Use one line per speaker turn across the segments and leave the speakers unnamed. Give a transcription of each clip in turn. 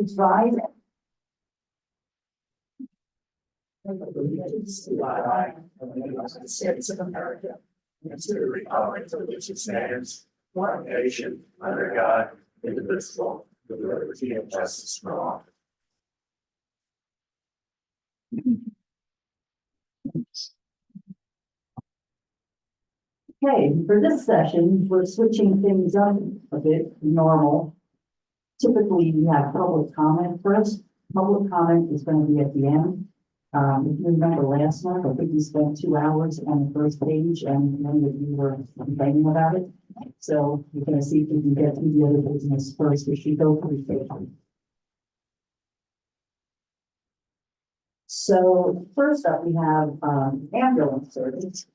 It's Friday.
States of America, and to the republic for which it stands, one nation, under God, indivisible, with liberty and justice for all.
Okay, for this session, we're switching things up a bit from normal. Typically, we have public comment first. Public comment is going to be at the end. If you remember last month, I think we spent 2 hours on the first page and many of you were complaining about it. So we're going to see if we can get through the other business first. We should go pretty quickly. So first up, we have ambulance service.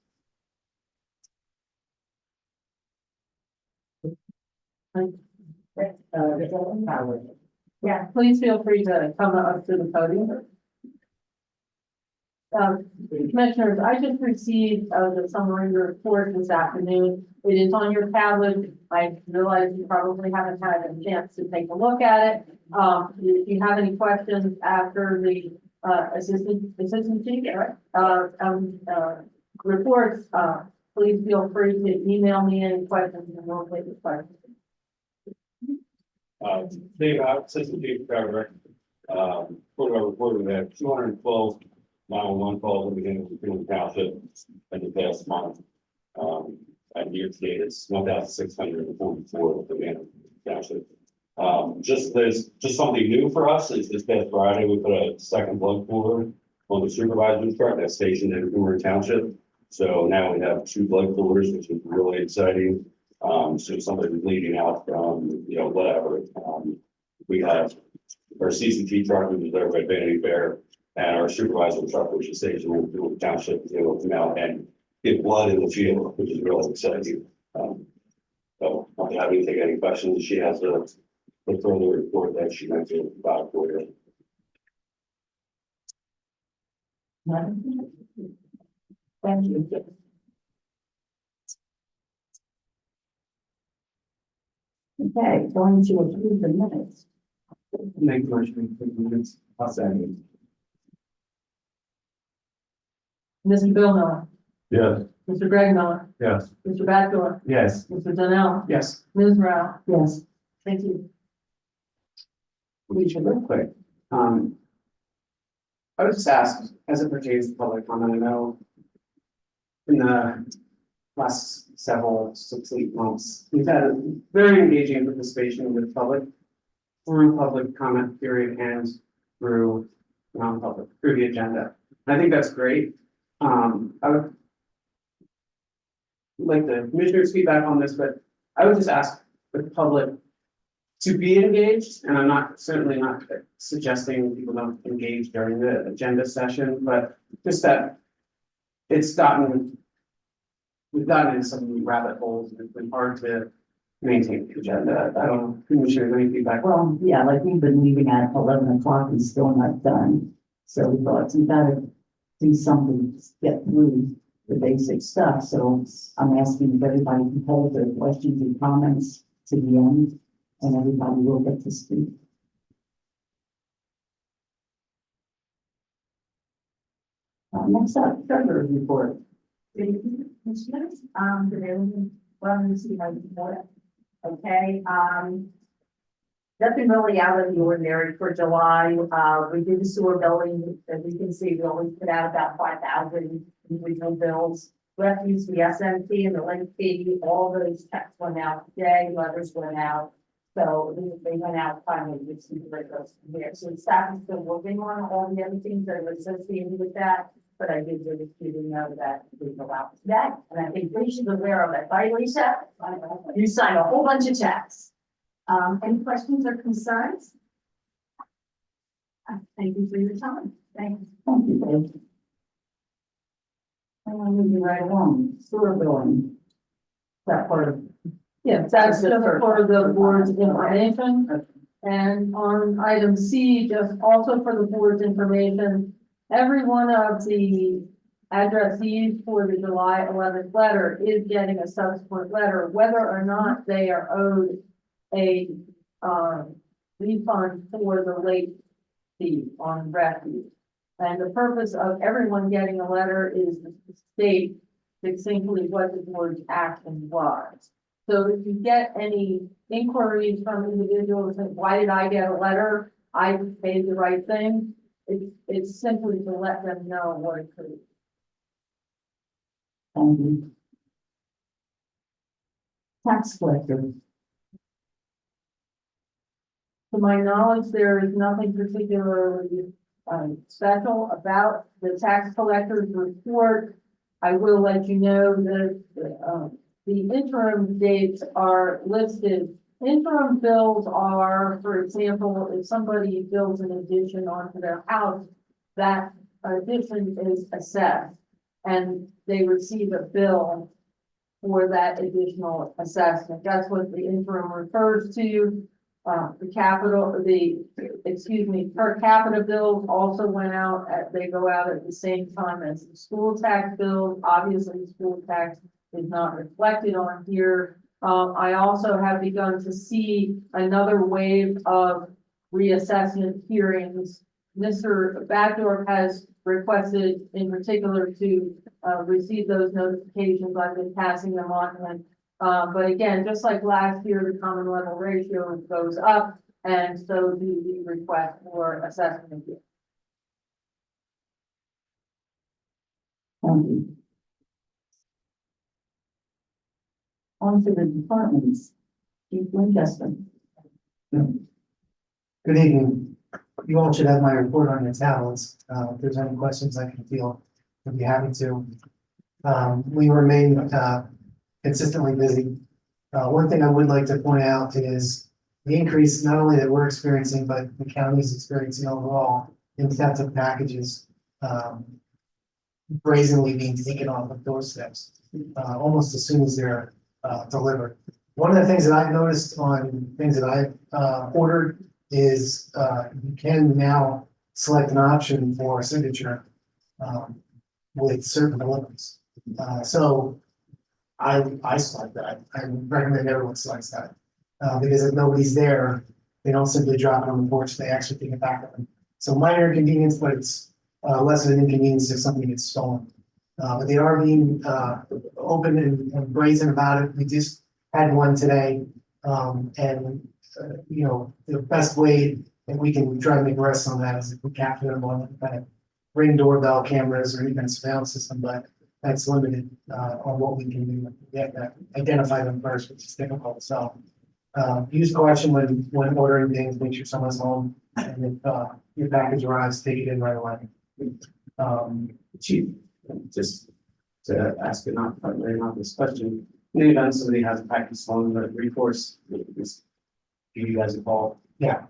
Yeah, please feel free to come up to the podium. Commissioners, I just received the summary report this afternoon. It is on your tablet. I realize you probably haven't had a chance to take a look at it. If you have any questions after the assistant chief reports, please feel free to email me any questions and we'll take the questions.
Dave, Assistant Chief Trevor, for our report, we have 212 911 calls in the beginning of Cumru Township in the past month. And year to date, it's 1,644 with the Cumru Township. Just something new for us is this past Friday, we put a second blood cooler on the supervisor's truck that's stationed in Cumru Township. So now we have 2 blood coolers, which is really exciting. So somebody bleeding out from, whatever. We have our CCT truck, which is there by Vanity Fair, and our supervisor truck, which is stationed in the township, is able to come out and get blood in the field, which is really exciting. So I'm happy to take any questions. She has a further report that she might be able to provide for you.
Thank you. Okay, going to approve the minutes.
Make a motion for the minutes. I'll second.
Mr. Bill Miller,
Yes.
Mr. Greg Miller,
Yes.
Mr. Backdoor,
Yes.
Mr. Donnell,
Yes.
Ms. Rao.
Yes.
Thank you.
We should real quick. I would just ask, as it pertains to public comment, I know in the last several 6-8 months, we've had a very engaging participation with public through public comment period and through non-public, through the agenda. I think that's great. I would like the commissioner's feedback on this, but I would just ask the public to be engaged, and I'm certainly not suggesting people don't engage during the agenda session, but just that we've gotten into some rabbit holes and it's been hard to maintain the agenda. I don't know, Commissioner, any feedback?
Well, yeah, like we've been leaving at 11 o'clock and still not done. So we thought we gotta do something to get through the basic stuff. So I'm asking if everybody can hold their questions and comments to the end, and everybody will get to speak. Next up, treasurer's report.
Commissioners, well, you see how you do it. Okay, nothing really out of the ordinary for July. We did the sewer billing, as you can see, we only put out about 5,000 individual bills. Refuse, the SMT and the link fee, all those checks went out today, letters went out. So they went out finally, we see the those from here. So the staff is still working on all the other things that are associated with that. But I did really know that we go out today, and I think Lisa's aware of it, right, Lisa? You signed a whole bunch of checks. Any questions or concerns? Thank you for your time. Thank you.
Thank you, Dave. And I'm moving right along, sewer billing. That part of.
Yeah, that's just part of the board's information. And on item C, just also for the board's information, every one of the addressees for the July 11th letter is getting a subsequent letter, whether or not they are owed a refund for the late fee on refuse. And the purpose of everyone getting a letter is to state succinctly what the board's action was. So if you get any inquiries from individuals, and why did I get a letter? I paid the right thing. It's simply to let them know what occurred.
Thank you. Tax collector,
To my knowledge, there is nothing particularly special about the tax collector's report. I will let you know that the interim dates are listed. Interim bills are, for example, if somebody builds an addition onto their house, that addition is assessed, and they receive a bill for that additional assessment. That's what the interim refers to. The per capita bills also went out they go out at the same time as the school tax bills. Obviously, school tax is not reflected on here. I also have begun to see another wave of reassessment hearings. Mr. Backdorf has requested in particular to receive those notifications. I've been passing them on to him. But again, just like last year, the common level ratio goes up, and so do the request for assessment.
thank you. On to the departments. Chief Winchester.
Good evening. You all should have my report on your tablets. If there's any questions I can field, I'd be happy to. We remain consistently busy. One thing I would like to point out is the increase not only that we're experiencing, but the county is experiencing overall in theft of packages brazenly being taken off of doorsteps almost as soon as they're delivered. One of the things that I've noticed on things that I've ordered is you can now select an option for a signature with certain deliveries. So I select that. I recommend everyone selects that because if nobody's there, they don't simply drop it on the porch. They actually take it back with them. So minor inconvenience, but it's less of an inconvenience if something gets stolen. But they are being open and brazen about it. We just had one today, and you know, the best way that we can try to make arrests on that is if we capture them on kind of Ring doorbell cameras or even surveillance system, but that's limited on what we can do. We have to identify them first, which is difficult. So use caution when ordering things. Make sure someone's home, and if your package arrives, take it in right away.
Chief, just to ask it not partly not this question, in the event somebody has a package stolen, but recourse, just give you guys a call.
Yeah,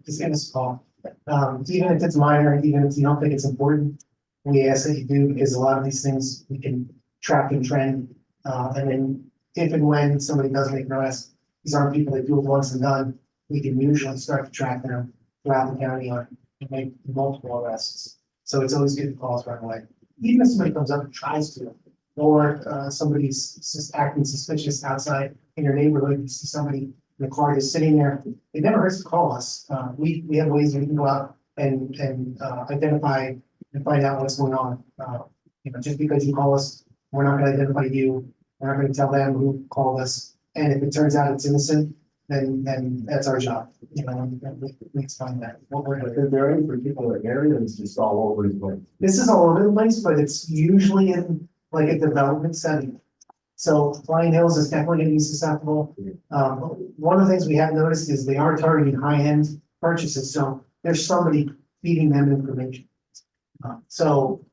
just give us a call. Even if it's minor, even if you don't think it's important, we ask that you do, because a lot of these things we can track and trend. And then if and when somebody does make an arrest, these aren't people that do it once and done. We can usually start to track them throughout the county and make multiple arrests. So it's always good to call us right away. Even if somebody comes up and tries to, or somebody's acting suspicious outside in your neighborhood, you see somebody in the car just sitting there, it never hurts to call us. We have ways we can go out and identify and find out what's going on. You know, just because you call us, we're not going to identify you. We're not going to tell them who called us. And if it turns out it's innocent, then that's our job. You know, we explain that what we're doing.
Is there any particular area that's just all over the place?
This is all over the place, but it's usually in like a development setting. So Flying Hills is definitely going to be susceptible. One of the things we have noticed is they are targeting high-end purchases. So there's somebody feeding them information. So,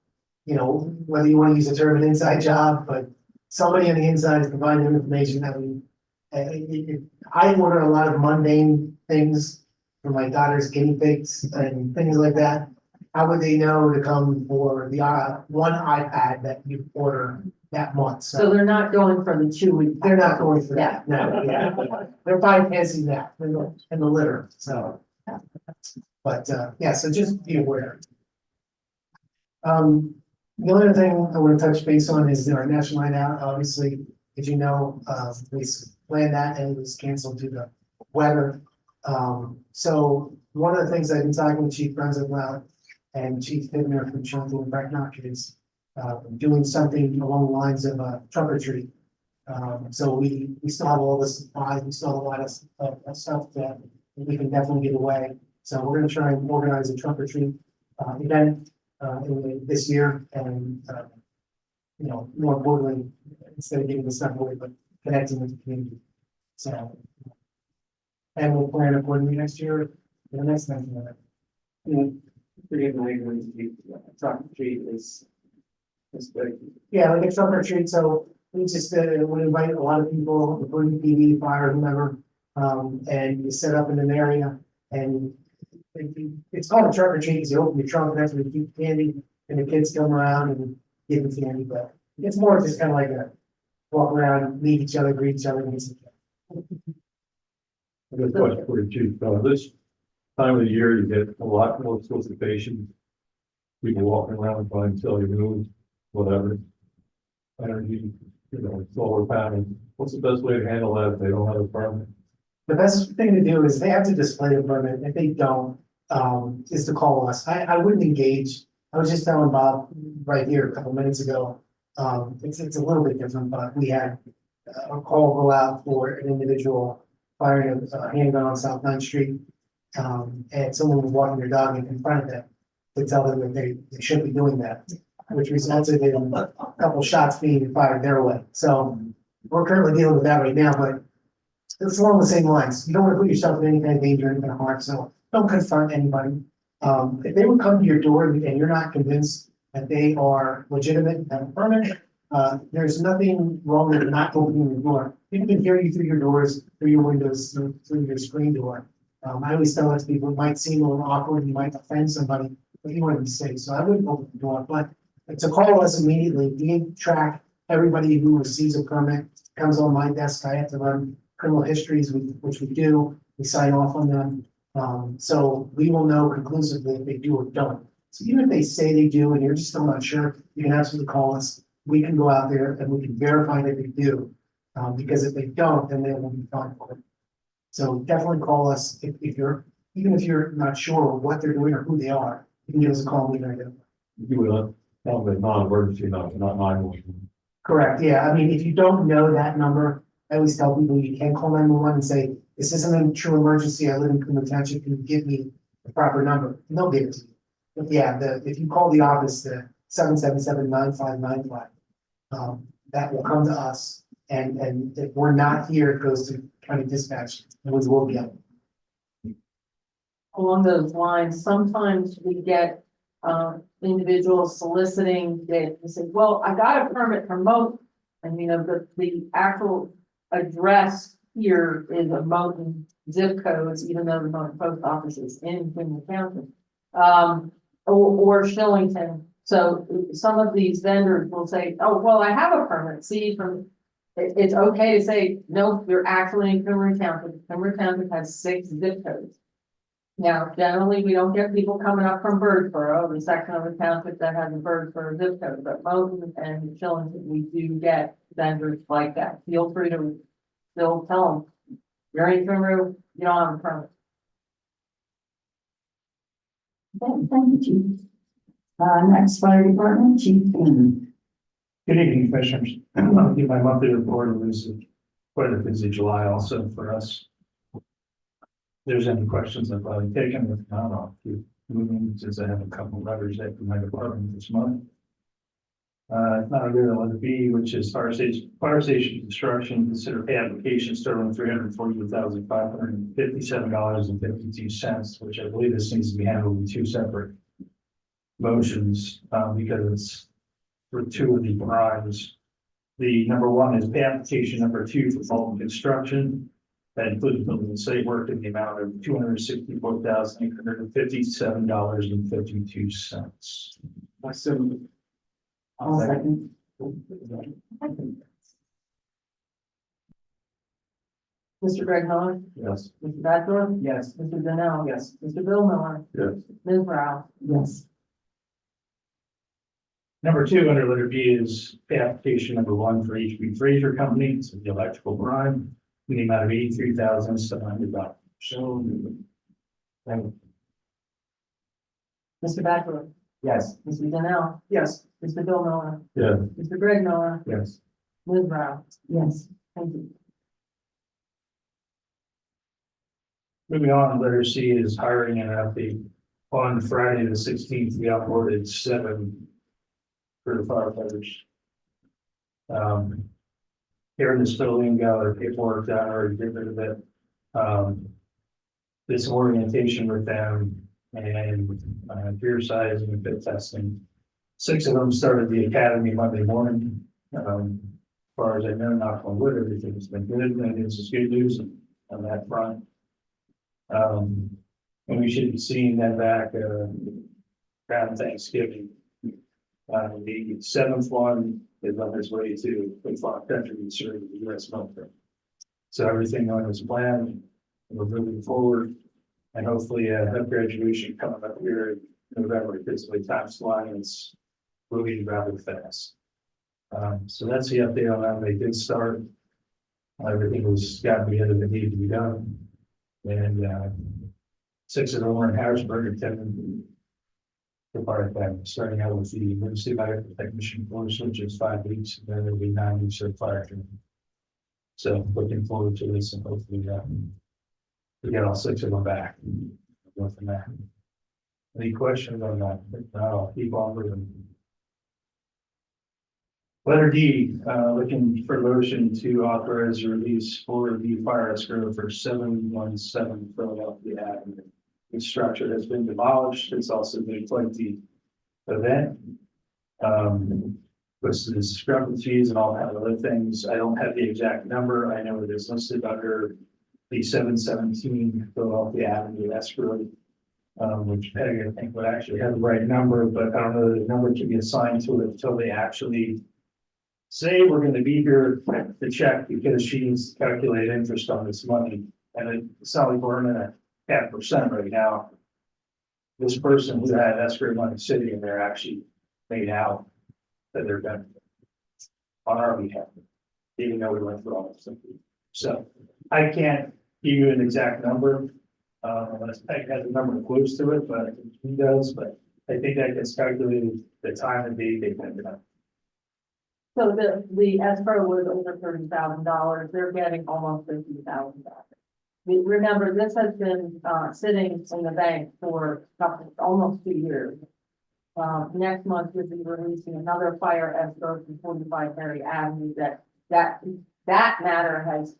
you know, whether you want to use the term an inside job, but somebody on the inside is providing them information that I order a lot of mundane things for my daughter's guinea pigs and things like that. How would they know to come for the one iPad that you order that month?
So they're not going for the chewy.
They're not going for that. No, yeah. They're bypassing that in the litter. So, but yeah, so just be aware. The other thing I want to touch base on is our National Night Out. Obviously, as you know, we planned that and it was canceled due to weather. So one of the things I've been talking with Chief Brunswick about and Chief Hibner from Shelton and Brecknock is doing something along the lines of a trunk or treat. So we still have all this supplies, we still have a lot of stuff that we can definitely give away. So we're gonna try and organize a trunk or treat event this year and you know, more importantly, instead of giving the stuff away, but connecting with the community. So. And we'll plan accordingly next year, for the next next year.
Forget my ignorance, talk treat is good.
Yeah, like a trunk or treat, so we just would invite a lot of people, including PV, fire, whomever. And you set up in an area and it's called a trunk or treat, because you open your trunk and that's where you keep candy and the kids come around and give them candy, but it's more just kind of like a walk around, meet each other, greet each other, and get some candy.
I got a question for you, Chief. This time of the year, you get a lot more solicitations. People walking around buying cellular news, whatever. Energy, you know, solar panels. What's the best way to handle that if they don't have a permit?
The best thing to do is they have to display a permit. If they don't, is to call us. I wouldn't engage. I was just telling Bob right here a couple minutes ago. It's a little bit different, but we had a call go out for an individual firing a handgun on South 9th Street. And someone was walking their dog and confronted them to tell them that they shouldn't be doing that, which resulted in a couple shots being fired their way. So we're currently dealing with that right now, but it's along the same lines. You don't want to put yourself in any kind of danger, any kind of harm, so don't confront anybody. If they would come to your door and you're not convinced that they are legitimate and have a permit, there's nothing wrong with not opening your door. People can hear you through your doors, through your windows, through your screen door. I always tell that to people, it might seem a little awkward, you might offend somebody, but you want to be safe, so I wouldn't open the door, but to call us immediately, we track everybody who receives a permit, comes on my desk, I have to run criminal histories, which we do, we sign off on them. So we will know conclusively if they do or don't. So even if they say they do and you're just still not sure, you can absolutely call us. We can go out there and we can verify that they do. Because if they don't, then they will be fined for it. So definitely call us if you're, even if you're not sure what they're doing or who they are, you can give us a call. We can identify.
You would tell them non-emergency, not 911.
Correct, yeah. I mean, if you don't know that number, I always tell people you can call 911 and say, this isn't a true emergency. I live in Cumru Township. Can you give me the proper number? And they'll give it to you. But yeah, if you call the office, the 777-9595, that will come to us. And if we're not here, it goes to county dispatch, and we will be up.
Along those lines, sometimes we get individuals soliciting that say, well, I got a permit from Moton. And you know, the actual address here is a Moton zip codes, even though the Moton post office is in Cumru Township, or Shillington. So some of these vendors will say, oh, well, I have a permit. See, it's okay to say, no, you're actually in Cumru Township. Cumru Township has 6 zip codes. Now, generally, we don't get people coming up from Birdsboro, the section of the township that has a Birdsboro zip code, but Moton and Shillington, we do get vendors like that. Feel free to still tell them, you're in Cumru, you don't have a permit.
Okay, thank you, Chief. Next, fire department, Chief King.
Good evening, Commissioners. I'll give my monthly report. It was quite a busy July also for us. If there's any questions, I've probably taken. If not, I'll keep moving since I have a couple of letters that from my department this month. Not under letter B, which is fire station construction. Consider pay application totaling $340,557.52, which I believe this needs to be handled in 2 separate motions because it's for 2 of the bribes. The number 1 is pay application number 2 for Fulton Construction. That includes building and site work in the amount of $264,857.52.
I'll second.
Mr. Greg Miller,
Yes.
Mr. Badger,
Yes.
Mr. Donnell.
Yes.
Mr. Bill Miller,
Yes.
Ms. Rao.
Yes.
Number 2 under letter B is pay application number 1 for HB Fraser Company, so the electrical bribe, in the amount of $83,700.
Shown. And
Mr. Bachelor,
yes.
Mr. Donnell,
Yes.
Mr. Bill Miller,
Yeah,
Mr. Greg Miller,
Yes.
Ms. Brown.
Yes.
Thank you.
Moving on, letter C is hiring and update. On Friday, the 16th, we onboarded 7 for the firefighters. Here in this building, got our paperwork done, already did rid of it. This orientation with them and gear size and fit testing. 6 of them started the academy Monday morning. As far as I know, knock on wood, everything's been good, and it's just good news on that front. And we should be seeing them back, around Thanksgiving. The 7th one is on its way to the Clark Country and serve the US military. So everything on this plan, we're moving forward, and hopefully, have graduation coming up here in November, because the time's flying, it's moving rather fast. So that's the update on that. They did start. Everything was got together that needed to be done. And 6 of them were in Harrisburg attending the part of that, starting out with the emergency medical technician course, which is 5 weeks, and then there'll be 9 weeks of fire training. So looking forward to this, and hopefully we get all 6 of them back. Go from there. Any questions on that? If not, I'll keep on moving. Letter D, looking for motion to authorize release for the fire escrow for 717 Philadelphia Avenue. The structure has been demolished. It's also been quite the event. With some discrepancies and all kind of other things. I don't have the exact number. I know it is listed under the 717 Philadelphia Avenue escrow. Which Peggy, I think, would actually have the right number, but I don't know that the number can be assigned to it until they actually say we're going to be here to check, because she needs to calculate interest on this money. And it's not like we're in a 0.5% right now. This person who had escrow money sitting in there actually made out that they're going on our behalf, even though we went through all this. So I can't give you an exact number. Unless Peg has a number close to it, but he does, but I think that gets calculated the time and date they put it up.
So the escrow was over $30,000. They're getting almost $50,000. Remember, this has been sitting in the bank for almost 2 years. Next month, we'll be releasing another fire escrow from 45 Perry Avenue. That matter has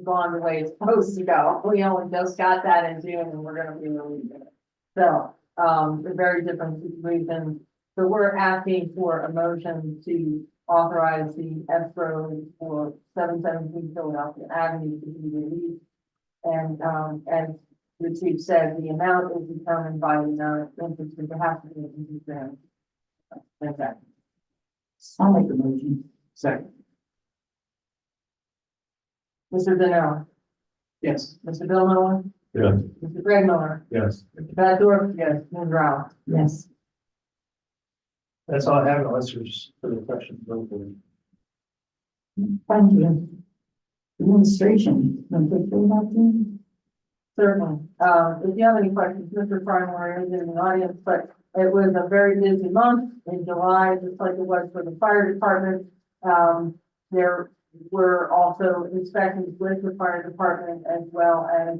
gone the way it's supposed to go. We only just got that in June, and we're going to be releasing it. So, a very different situation. So we're asking for a motion to authorize the escrow for 717 Philadelphia Avenue to be released. And, as the chief said, the amount is determined by the amount of interest, because it has to be an interest bearing. Like that.
I'll make the motion.
Second.
Mr. Donnell,
Yes.
Mr. Bill Miller,
yeah,
Mr. Greg Miller,
yes.
Mr. Bachelor, yes, Ms. Brown.
Yes.
That's all I have, unless there's further questions.
Thank you. Administration, want to fill that in?
Certainly. If you have any questions, Mr. Primary is in the audience, but it was a very busy month in July, just like it was for the fire department. There were also inspections with the fire department, as well as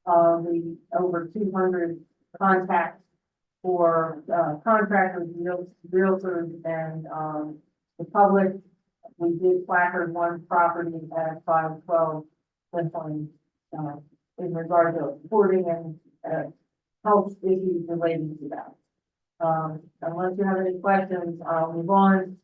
the over 200 contacts for contractors, realtors, and the public. We did placard one property at 512 Flintline in regard to reporting and health issues related to that. Unless you have any questions, I'll move on.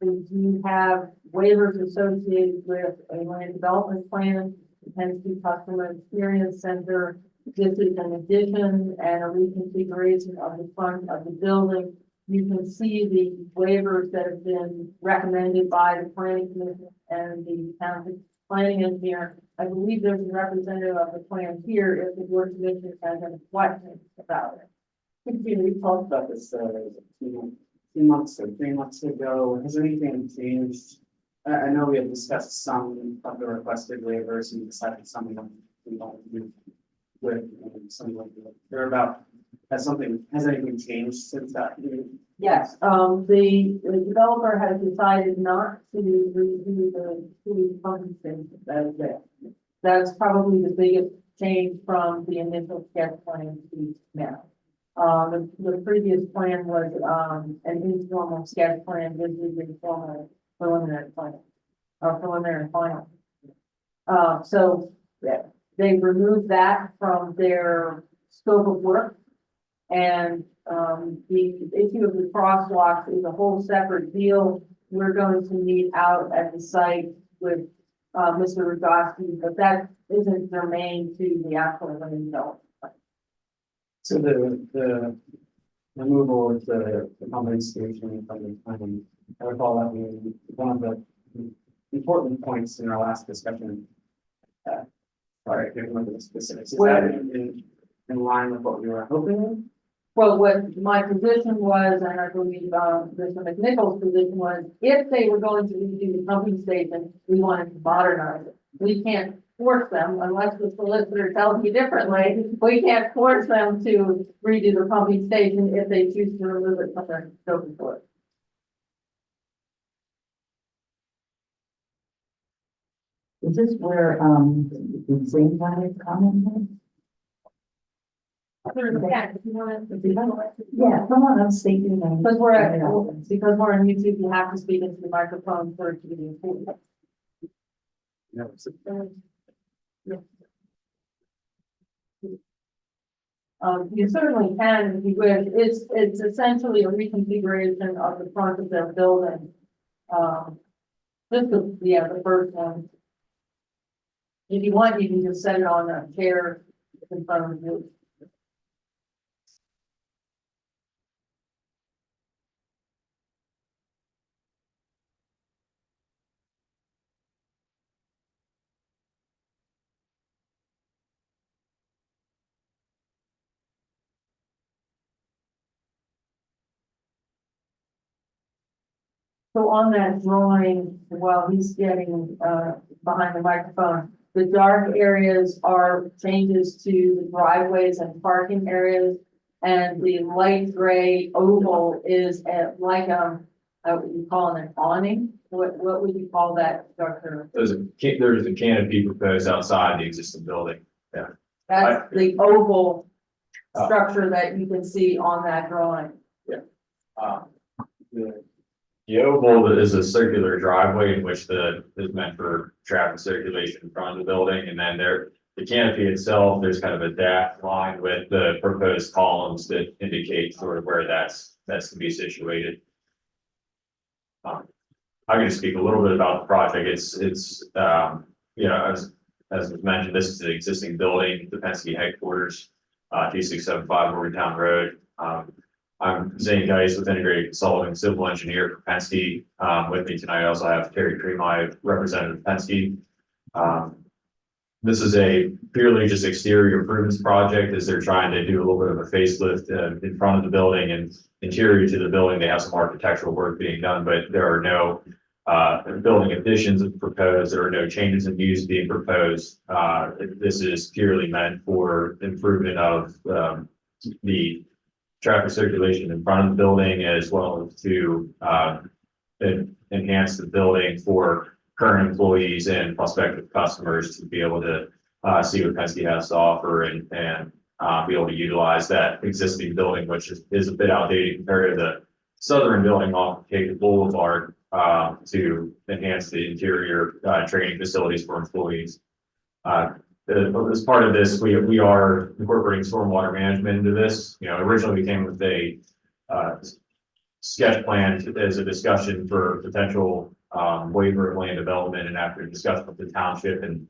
We do have waivers associated with a land development plan, the Tennessee Customer Experience Center. This is an addition and a reconfiguration of the front of the building. You can see the waivers that have been recommended by the planning commission and the township planning engineer. I believe there's a representative of the plan here if the board commission has any questions about it.
We talked about this, 2 months or 3 months ago. Has anything changed? I know we have discussed some of the requested waivers and decided some of them we don't do. with something like that? They're about, has anything changed since that meeting?
Yes, the developer has decided not to redo the pumping station that is there. That's probably the biggest change from the initial sketch plan to now. The previous plan was, an informal sketch plan, this is the formal preliminary plan, or preliminary final. So yeah, they removed that from their scope of work. And, the issue of the crosswalks is a whole separate deal. We're going to meet out at the site with, Mr. Rogowski, but that isn't germane to the actual land development.
So the removal of the pumping station from the plan, I recall that being one of the important points in our last discussion. Sorry, I can't remember the specifics. Is that in line with what we were hoping?
Well, what my position was, and I believe, Mr. McNichol's position was, if they were going to redo the pumping station, we wanted to modernize it. We can't force them unless the solicitor tells me differently. We can't force them to redo the pumping station if they choose to remove it from their scope of work.
Is this where, the same kind of comment?
Yeah, if you want to.
Yeah, come on, I'm speaking.
Because we're on YouTube, you have to speak into the microphone for it to be recorded. You certainly can, if you wish. It's essentially a reconfiguration of the front of their building. The first one. If you want, you can just set it on a chair in front of you. So on that drawing, while he's getting, behind the microphone, the dark areas are changes to the driveways and parking areas. And the light gray oval is like, what would you call it, an awning? What would you call that structure?
There's a canopy proposed outside the existing building.
That's the oval structure that you can see on that drawing.
The oval is a circular driveway in which is meant for traffic circulation in front of the building, and then the canopy itself, there's kind of a dashed line with the proposed columns that indicate sort of where that's to be situated. I'm going to speak a little bit about the project. It's you know, as was mentioned, this is the existing building, the Penske headquarters, 2675 Morgantown Road. I'm Zane Geis with Integrated Consulting, civil engineer for Penske. With me tonight, I also have Terry Cream, representative of Penske. This is a purely just exterior improvements project as they're trying to do a little bit of a facelift in front of the building, and interior to the building. They have some architectural work being done, but there are no building additions proposed. There are no changes in use being proposed. This is purely meant for improvement of the traffic circulation in front of the building, as well as to enhance the building for current employees and prospective customers to be able to see what Penske has to offer and be able to utilize that existing building, which is a bit outdated compared to the southern building off of Cape Boulevard, to enhance the interior training facilities for employees. As part of this, we are incorporating stormwater management into this. You know, originally we came with a sketch plan as a discussion for potential waiver of land development, and after discussion with the township, and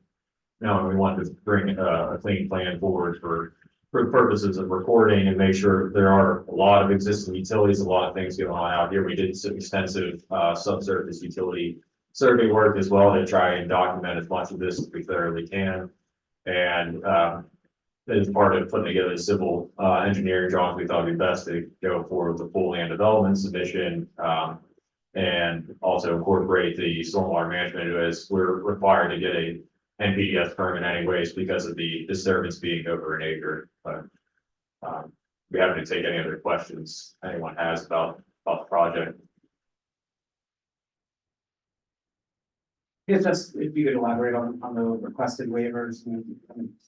we wanted to bring a clean plan forward for purposes of recording and make sure there are a lot of existing utilities, a lot of things going on out here. We did some extensive subsurface utility survey work as well to try and document as much of this as we thoroughly can. And as part of putting together the civil engineering drawings, we thought it'd be best to go forward with the full land development submission, and also incorporate the stormwater management, as we're required to get NPDS permit anyways because of the disturbance being over an acre, but. We haven't to take any other questions anyone has about the project.
If just, if you could elaborate on the requested waivers and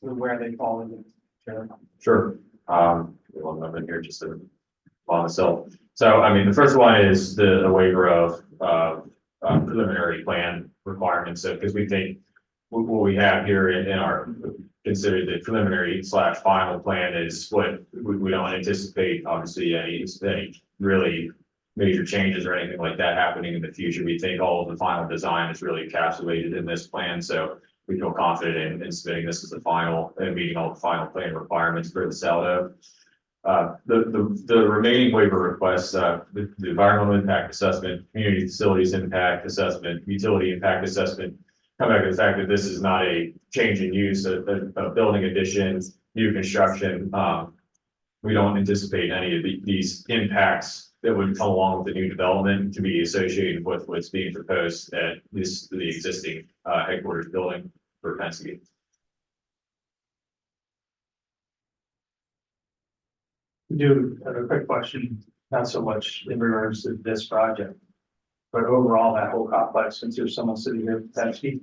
where they fall in. Sure.
Sure. One moment here just to on myself. So, I mean, the first one is the waiver of preliminary plan requirements. So, because we think what we have here in our considered the preliminary / final plan is what we don't anticipate, obviously, any really major changes or anything like that happening in the future. We think all of the final design is really encapsulated in this plan, so we feel confident in submitting this as the final and meeting all the final plan requirements for the Saldo. The remaining waiver requests, the environmental impact assessment, community facilities impact assessment, utility impact assessment, come back to the fact that this is not a change in use of building additions, new construction. We don't anticipate any of these impacts that would come along with the new development to be associated with what's being proposed at the existing headquarters building for Penske.
Do have a quick question, not so much in regards to this project, but overall that whole complex, since there's someone sitting here potentially.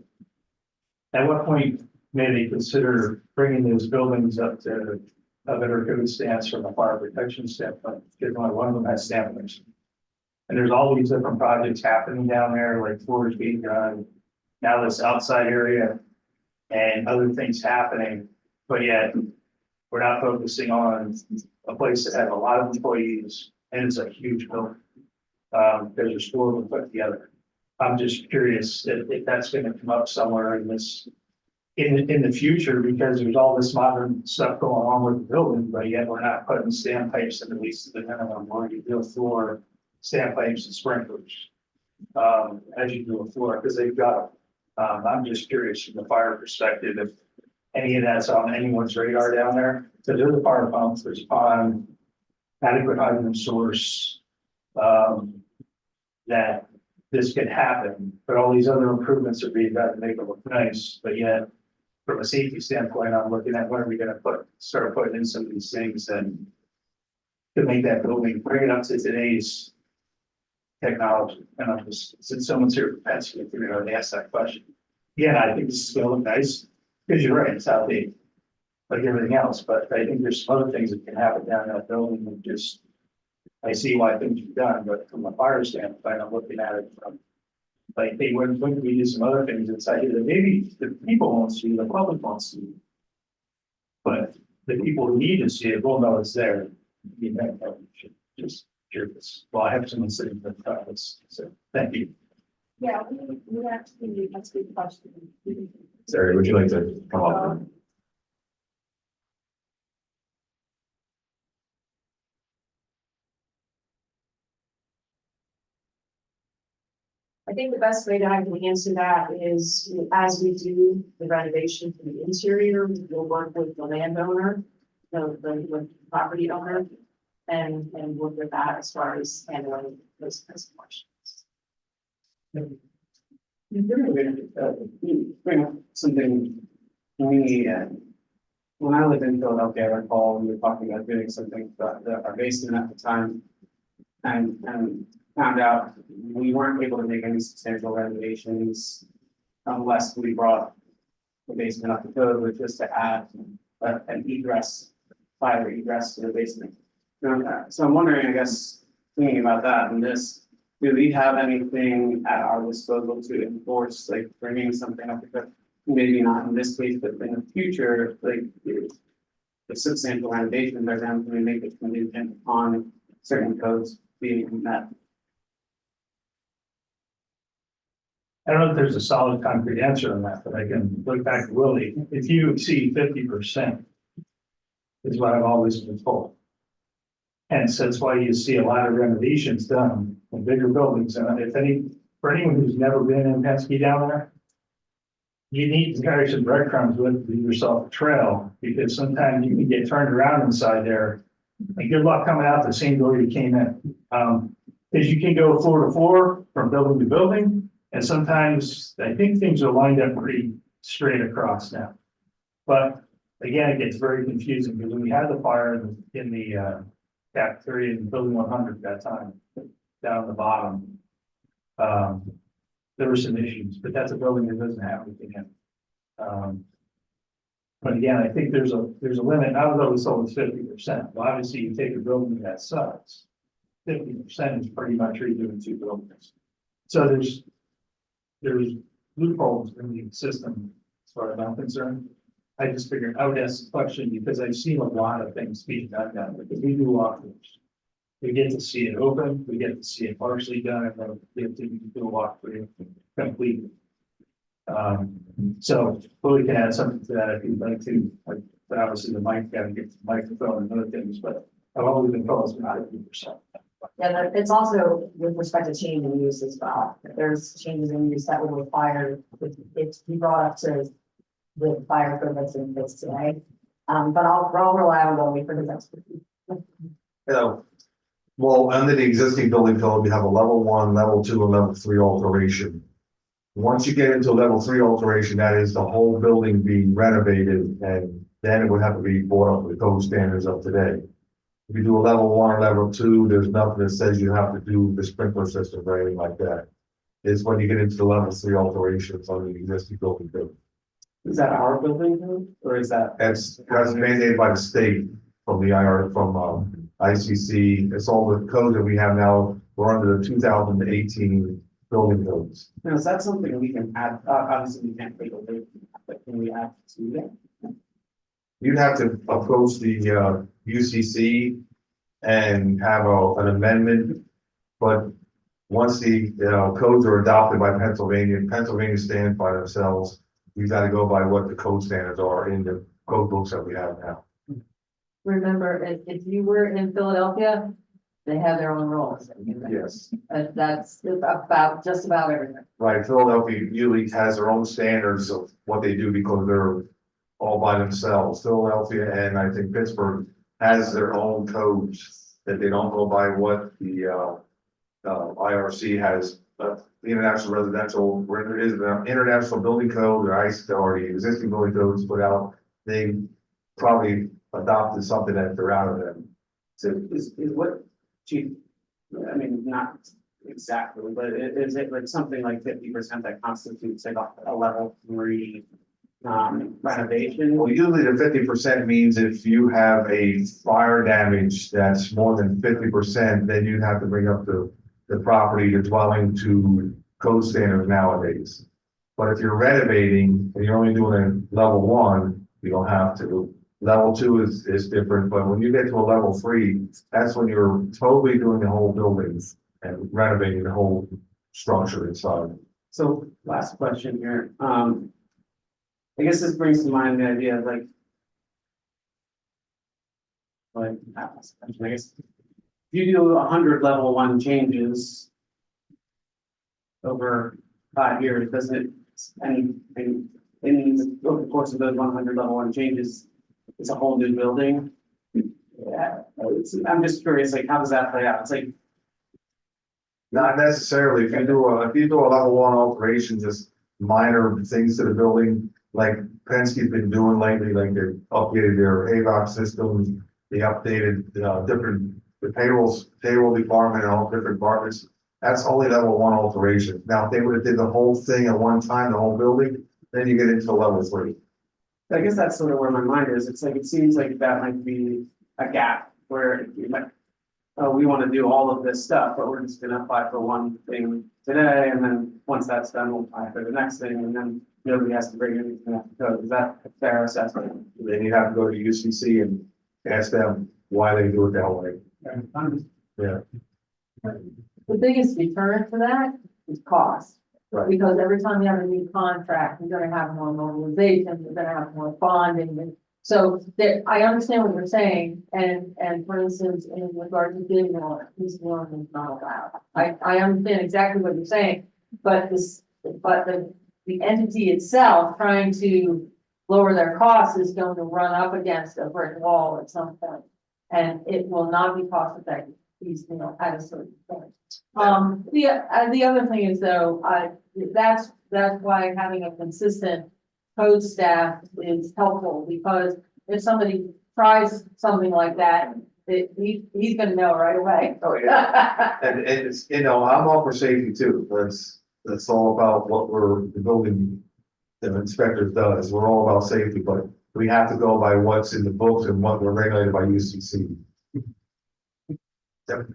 At what point may they consider bringing those buildings up to a better code stance from a fire protection standpoint? Because only one of them has stampers. And there's all these different projects happening down there, like floors being done, now this outside area and other things happening, but yet we're not focusing on a place that has a lot of employees and it's a huge building. There's a store we put together. I'm just curious if that's gonna come up somewhere in this, in the future, because there's all this modern stuff going on with the building, but yet we're not putting standpipes in, at least the minimum, where you do a floor, standpipes and sprinklers. As you do a floor, because they've got, I'm just curious from the fire perspective, if any of that's on anyone's radar down there. So there's a fire pump, there's a pond, adequate hydrant source, that this could happen, but all these other improvements are being done to make it look nice, but yet from a safety standpoint, I'm looking at when are we gonna start putting in some of these things and to make that building, bring it up to today's technology. And I'm just, since someone's here from Penske, I figured I'd ask that question. Yeah, I think this is gonna look nice, because you're right, it's outdated, like everything else, but I think there's some other things that can happen down in that building that just, I see why things are done, but from a fire standpoint, I'm looking at it from, like, hey, when we do some other things inside here that maybe the people won't see, the public won't see. But the people who need to see it will know it's there. You know, just curious. Well, I have someone sitting in the front, so thank you.
Yeah, we actually, that's a good question.
Sarah, would you like to come up?
I think the best way that I can answer that is, as we do the renovation to the interior, we'll work with the landowner, the property owner, and work with that as far as handling those kinds of questions.
Bring up something we, when I lived in Philadelphia, I recall we were talking about doing something about our basement at the time. And found out we weren't able to make any substantial renovations unless we brought the basement up to code, which was to add an egress, fire egress to the basement. So I'm wondering, I guess, thinking about that and this, do we have anything at our disposal to enforce, like bringing something up to code? Maybe not in this case, but in the future, like the substantial renovations are then going to make it contingent on certain codes being met.
I don't know if there's a solid concrete answer on that, but I can look back to Willie. If you exceed 50%, is what I've always been told. And so that's why you see a lot of renovations done in bigger buildings. And for anyone who's never been in Penske down there, you need to carry some breadcrumbs with yourself a trail, because sometimes you can get turned around inside there. And good luck coming out the same door you came in. Because you can go floor to floor from building to building. And sometimes I think things are lined up pretty straight across now. But again, it gets very confusing because when we had the fire in the cafeteria in building 100 that time, down at the bottom, there were some issues, but that's a building that doesn't have anything in it. But again, I think there's a limit. I was always told it's 50%. Well, obviously you take a building that size, 50% is pretty much redoing two buildings. So there's loopholes in the system as far as I'm concerned. I just figured I would ask the question because I've seen a lot of things being done now, because we do walkthroughs. We get to see it open, we get to see it partially done, and then we get to do a walkthrough completely. So we can add something to that if you'd like to, like, but obviously the mic got to get the microphone and other things, but I've always been told it's about 50%.
Yeah, it's also with respect to change in use as well. If there's changes in use that would require, it's be brought up to the fire code that's in place today. But I'll rely on Wally for his expertise.
Well, under the existing building code, we have a level 1, level 2, and level 3 alteration. Once you get into level 3 alteration, that is the whole building being renovated, and then it would have to be brought up to the code standards of today. If you do a level 1 or level 2, there's nothing that says you have to do the sprinkler system or anything like that. It's when you get into the level 3 alterations on the existing building code.
Is that our building code, or is that?
That's mandated by the state from the ICC. It's all the codes that we have now. We're under the 2018 building codes.
Now, is that something we can add? Obviously, we can't take away, but can we add to that?
You'd have to approach the UCC and have an amendment. But once the codes are adopted by Pennsylvania stands by themselves. We've got to go by what the code standards are in the code books that we have now.
Remember, if you were in Philadelphia, they have their own rules.
Yes.
That's about, just about everything.
Right, Philadelphia usually has their own standards of what they do because they're all by themselves. Philadelphia and I think Pittsburgh has their own codes that they don't go by what the IRC has. But the international residential, where it is the international building code or the existing building codes put out, they probably adopted something that they're out of them.
So is what, chief, I mean, not exactly, but is it like something like 50% that constitutes like a level 3 renovation?
Well, usually the 50% means if you have a fire damage that's more than 50%, then you have to bring up the property, the dwelling to code standards nowadays. But if you're renovating and you're only doing a level 1, you don't have to. Level 2 is different, but when you get to a level 3, that's when you're totally doing the whole building and renovating the whole structure inside.
So last question here. I guess this brings to mind the idea of like I guess if you do 100 level 1 changes over 5 years, does it anything in over the course of those 100 level 1 changes, it's a whole new building? Yeah, I'm just curious, like, how does that play out? It's like,
Not necessarily. If you do a level 1 alteration, just minor things to the building, like Penske's been doing lately, like they updated their AVOC system, they updated the payroll department and all different departments. That's only level 1 alteration. Now, if they would have did the whole thing at one time, the whole building, then you get into level 3.
I guess that's sort of where my mind is. It's like, it seems like that might be a gap where you might, oh, we want to do all of this stuff, but we're just going to apply for one thing today. And then once that's done, we'll apply for the next thing. And then nobody has to bring anything up to code. Is that a fair assessment?
Then you have to go to UCC and ask them why they do it that way. Yeah.
The biggest deterrent for that is cost.
Right.
Because every time you have a new contract, you're gonna have more mobilization, you're gonna have more bonding. And so there, I understand what you're saying. And for instance, in regard to bid warrant, this warrant is not allowed. I understand exactly what you're saying, but the entity itself trying to lower their costs is going to run up against a brick wall at some point. And it will not be cost effective, at a certain point. The other thing is though, that's why having a consistent code staff is helpful, because if somebody tries something like that, he's gonna know right away.
Oh, yeah. And it's, you know, I'm all for safety too. That's all about what the building inspector does. We're all about safety, but we have to go by what's in the books and what we're regulated by UCC. Yep.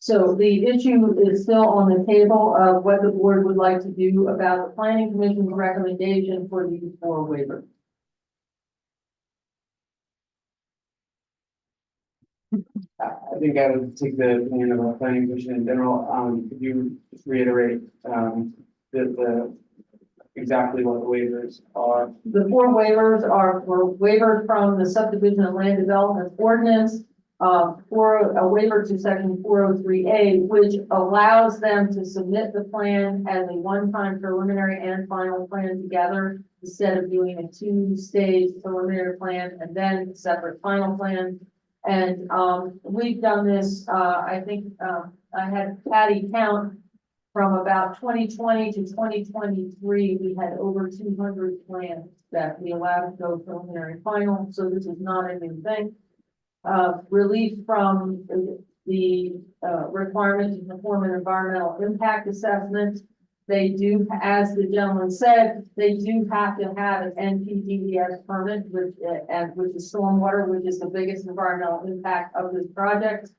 So the issue is still on the table of what the board would like to do about the planning commission's recommendation for these 4 waivers.
I think I would take the opinion of our planning commission in general. Could you just reiterate, the exactly what the waivers are?
The 4 waivers are for waivers from the subdivision and land development ordinance, for a waiver to section 403A, which allows them to submit the plan as a one-time preliminary and final plan together, instead of doing a 2-stage preliminary plan and then separate final plan. And, we've done this, I think, I had Patty count from about 2020 to 2023, we had over 200 plans that we allowed to go preliminary final, so this is not a new thing. Relief from the requirement to perform an environmental impact assessment. They do, as the gentleman said, they do have to have an NPDES permit, which is stormwater, which is the biggest environmental impact of this project.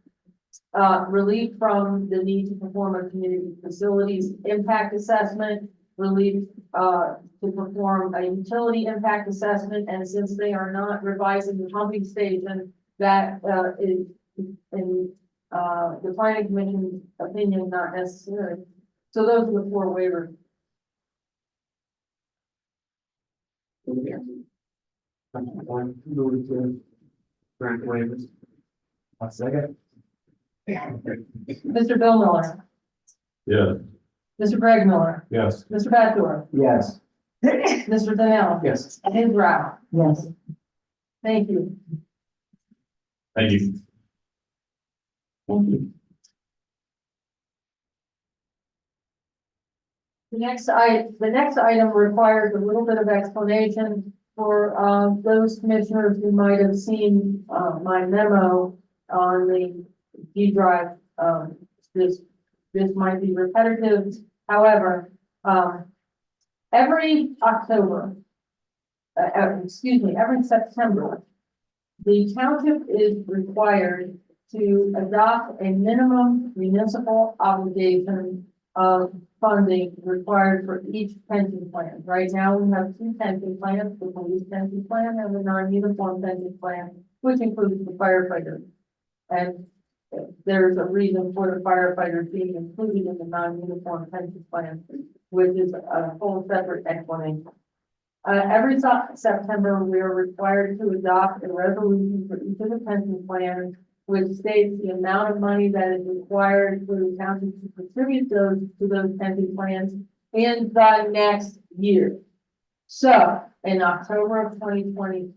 Relief from the need to perform a community facilities impact assessment. Relief to perform a utility impact assessment, and since they are not revising the pumping station, that is in the planning commission's opinion not necessary. So those are the 4 waivers.
Move to grant waivers.
One second.
Mr. Bill Miller,
Yeah,
Mr. Greg Miller,
yes.
Mr. Baddour,
Yes.
Mr. Donnell,
Yes.
and Ms. Rao.
Yes,
Thank you.
Thank you.
thank you.
The next item requires a little bit of explanation for, those commissioners who might have seen, my memo on the G drive. This might be repetitive. However, every October, every September, the township is required to adopt a minimum municipal obligation of funding required for each pension plan. Right now, we have 2 pension plans, the police pension plan and the non-uniform pension plan, which includes the firefighters. And there's a reason for the firefighters being included in the non-uniform pension plan, which is a whole separate explanation. Every September, we are required to adopt a resolution for each of the pension plans, which states the amount of money that is required for the township to contribute to those pension plans in the next year. So in October of 2020,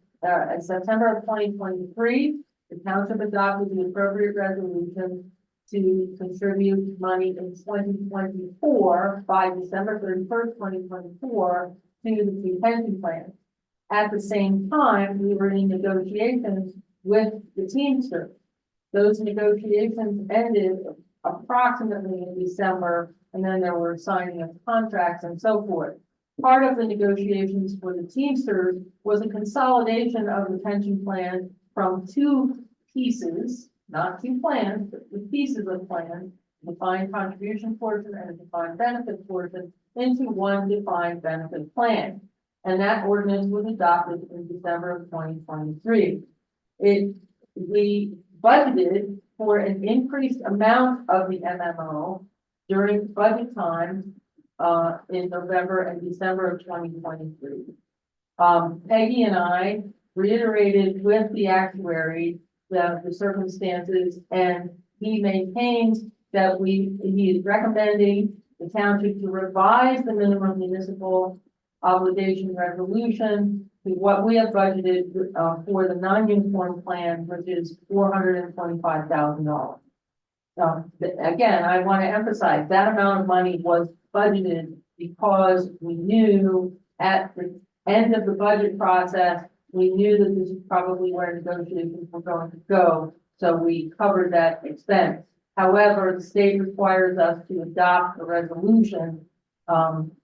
in September of 2023, the township adopted the appropriate resolution to contribute money in 2024 by December 31st, 2024 to the 2 pension plans. At the same time, we were in negotiations with the Teamsters. Those negotiations ended approximately in December, and then there were signing of contracts and so forth. Part of the negotiations for the Teamsters was a consolidation of the pension plan from 2 pieces, not 2 plans, but 2 pieces of plan, defined contribution portion and a defined benefit portion, into one defined benefit plan. And that ordinance was adopted in December of 2023. We budgeted for an increased amount of the MMO during budget time in November and December of 2023. Peggy and I reiterated with the actuary the circumstances, and he maintains that he is recommending the township to revise the minimum municipal obligation resolution to what we have budgeted for the non-uniform plan, which is $425,000. Again, I want to emphasize that amount of money was budgeted because we knew at the end of the budget process, we knew that this is probably where negotiations were going to go, so we covered that expense. However, the state requires us to adopt a resolution,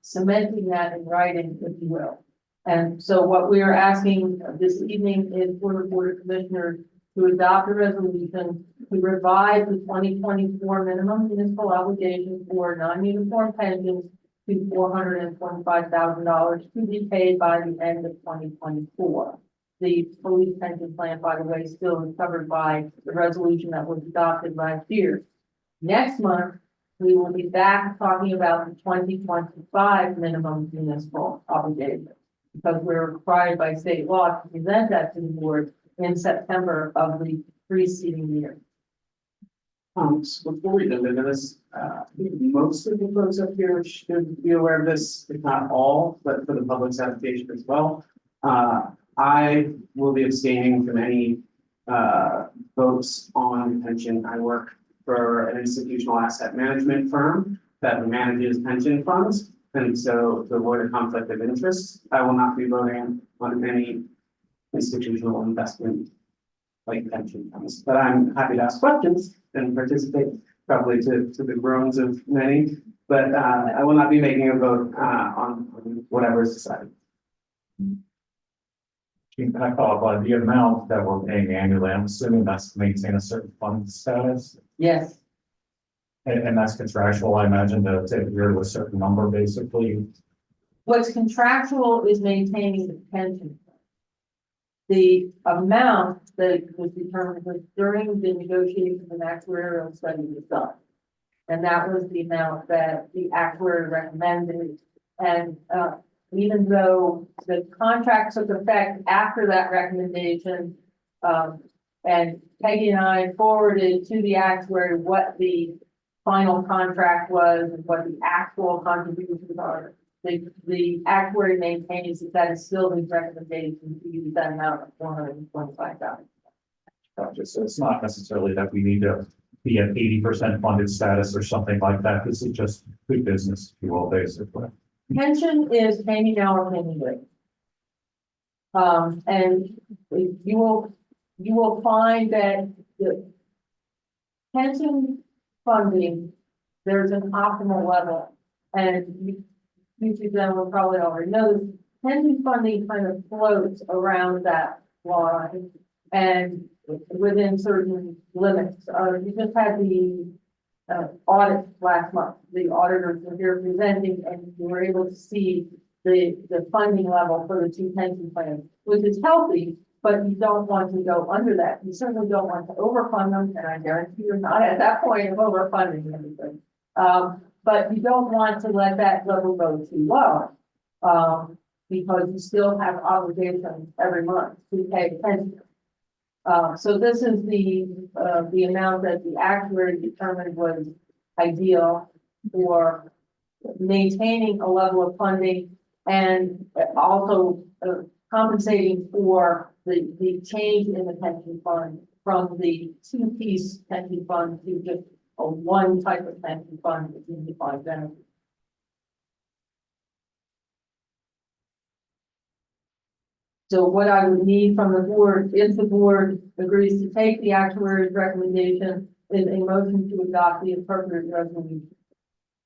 cementing that in writing, if you will. And so what we are asking this evening is for the Board of Commissioners to adopt a resolution to revise the 2024 minimum municipal obligation for non-uniform pensions to $425,000 to be paid by the end of 2024. The police pension plan, by the way, still is covered by the resolution that was adopted last year. Next month, we will be back talking about the 2025 minimum municipal obligation, because we're required by state law to present that to the board in September of the preceding year.
So before we jump into this, I think most of the folks up here should be aware of this, if not all, but for the public's application as well. I will be abstaining from any votes on pension. I work for an institutional asset management firm that manages pension funds. And so to avoid a conflict of interest, I will not be voting on any institutional investment like pension funds. But I'm happy to ask questions and participate, probably to the groans of many. But I will not be making a vote on whatever is decided.
Can I follow up on the amount that we're paying annually? I'm assuming that's to maintain a certain fund status,
Yes,
and that's contractual, I imagine, to adhere to a certain number, basically.
what's contractual is maintaining the pension. The amount that was determined was during the negotiation of an actuarial study was done. And that was the amount that the actuary recommended. And even though the contract took effect after that recommendation, and Peggy and I forwarded to the actuary what the final contract was and what the actual contributions are. The actuary maintains that is still his recommendation to use that amount of $425,000.
Gotcha. So it's not necessarily that we need to be at 80% funded status or something like that. This is just good business, if you will, basically.
Pension is pay me now or pay me later. And you will find that the pension funding, there's an optimal level. And you two gentlemen probably already know this, pension funding kind of floats around that line and within certain limits. You just had the audit last month. The auditors were here presenting, and you were able to see the funding level for the two pension plans, which is healthy, but you don't want to go under that. You certainly don't want to overfund them, and I guarantee you're not at that point of overfunding anything. But you don't want to let that level go too low, because you still have obligations every month to pay pension. So this is the amount that the actuary determined was ideal for maintaining a level of funding and also compensating for the change in the pension fund from the two-piece pension fund to just a one type of pension fund with unified benefits. So what I would need from the board, if the board agrees to take the actuary's recommendation, is a motion to adopt the appropriate resolution.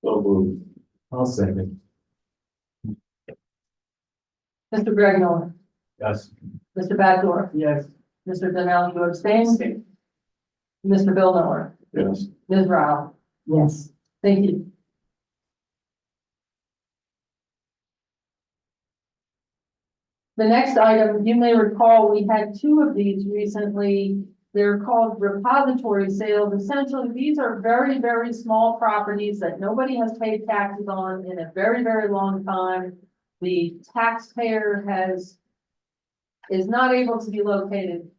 So moved.
I'll second.
Mr. Greg Miller,
Yes.
Mr. Baddour,
Yes.
Mr. Donnell, you abstain? Mr. Bill Miller,
Yes.
Ms. Rao,
Yes,
thank you. The next item, you may recall, we had two of these recently. They're called repository sales. Essentially, these are very, very small properties that nobody has paid taxes on in a very, very long time. The taxpayer is not able to be located,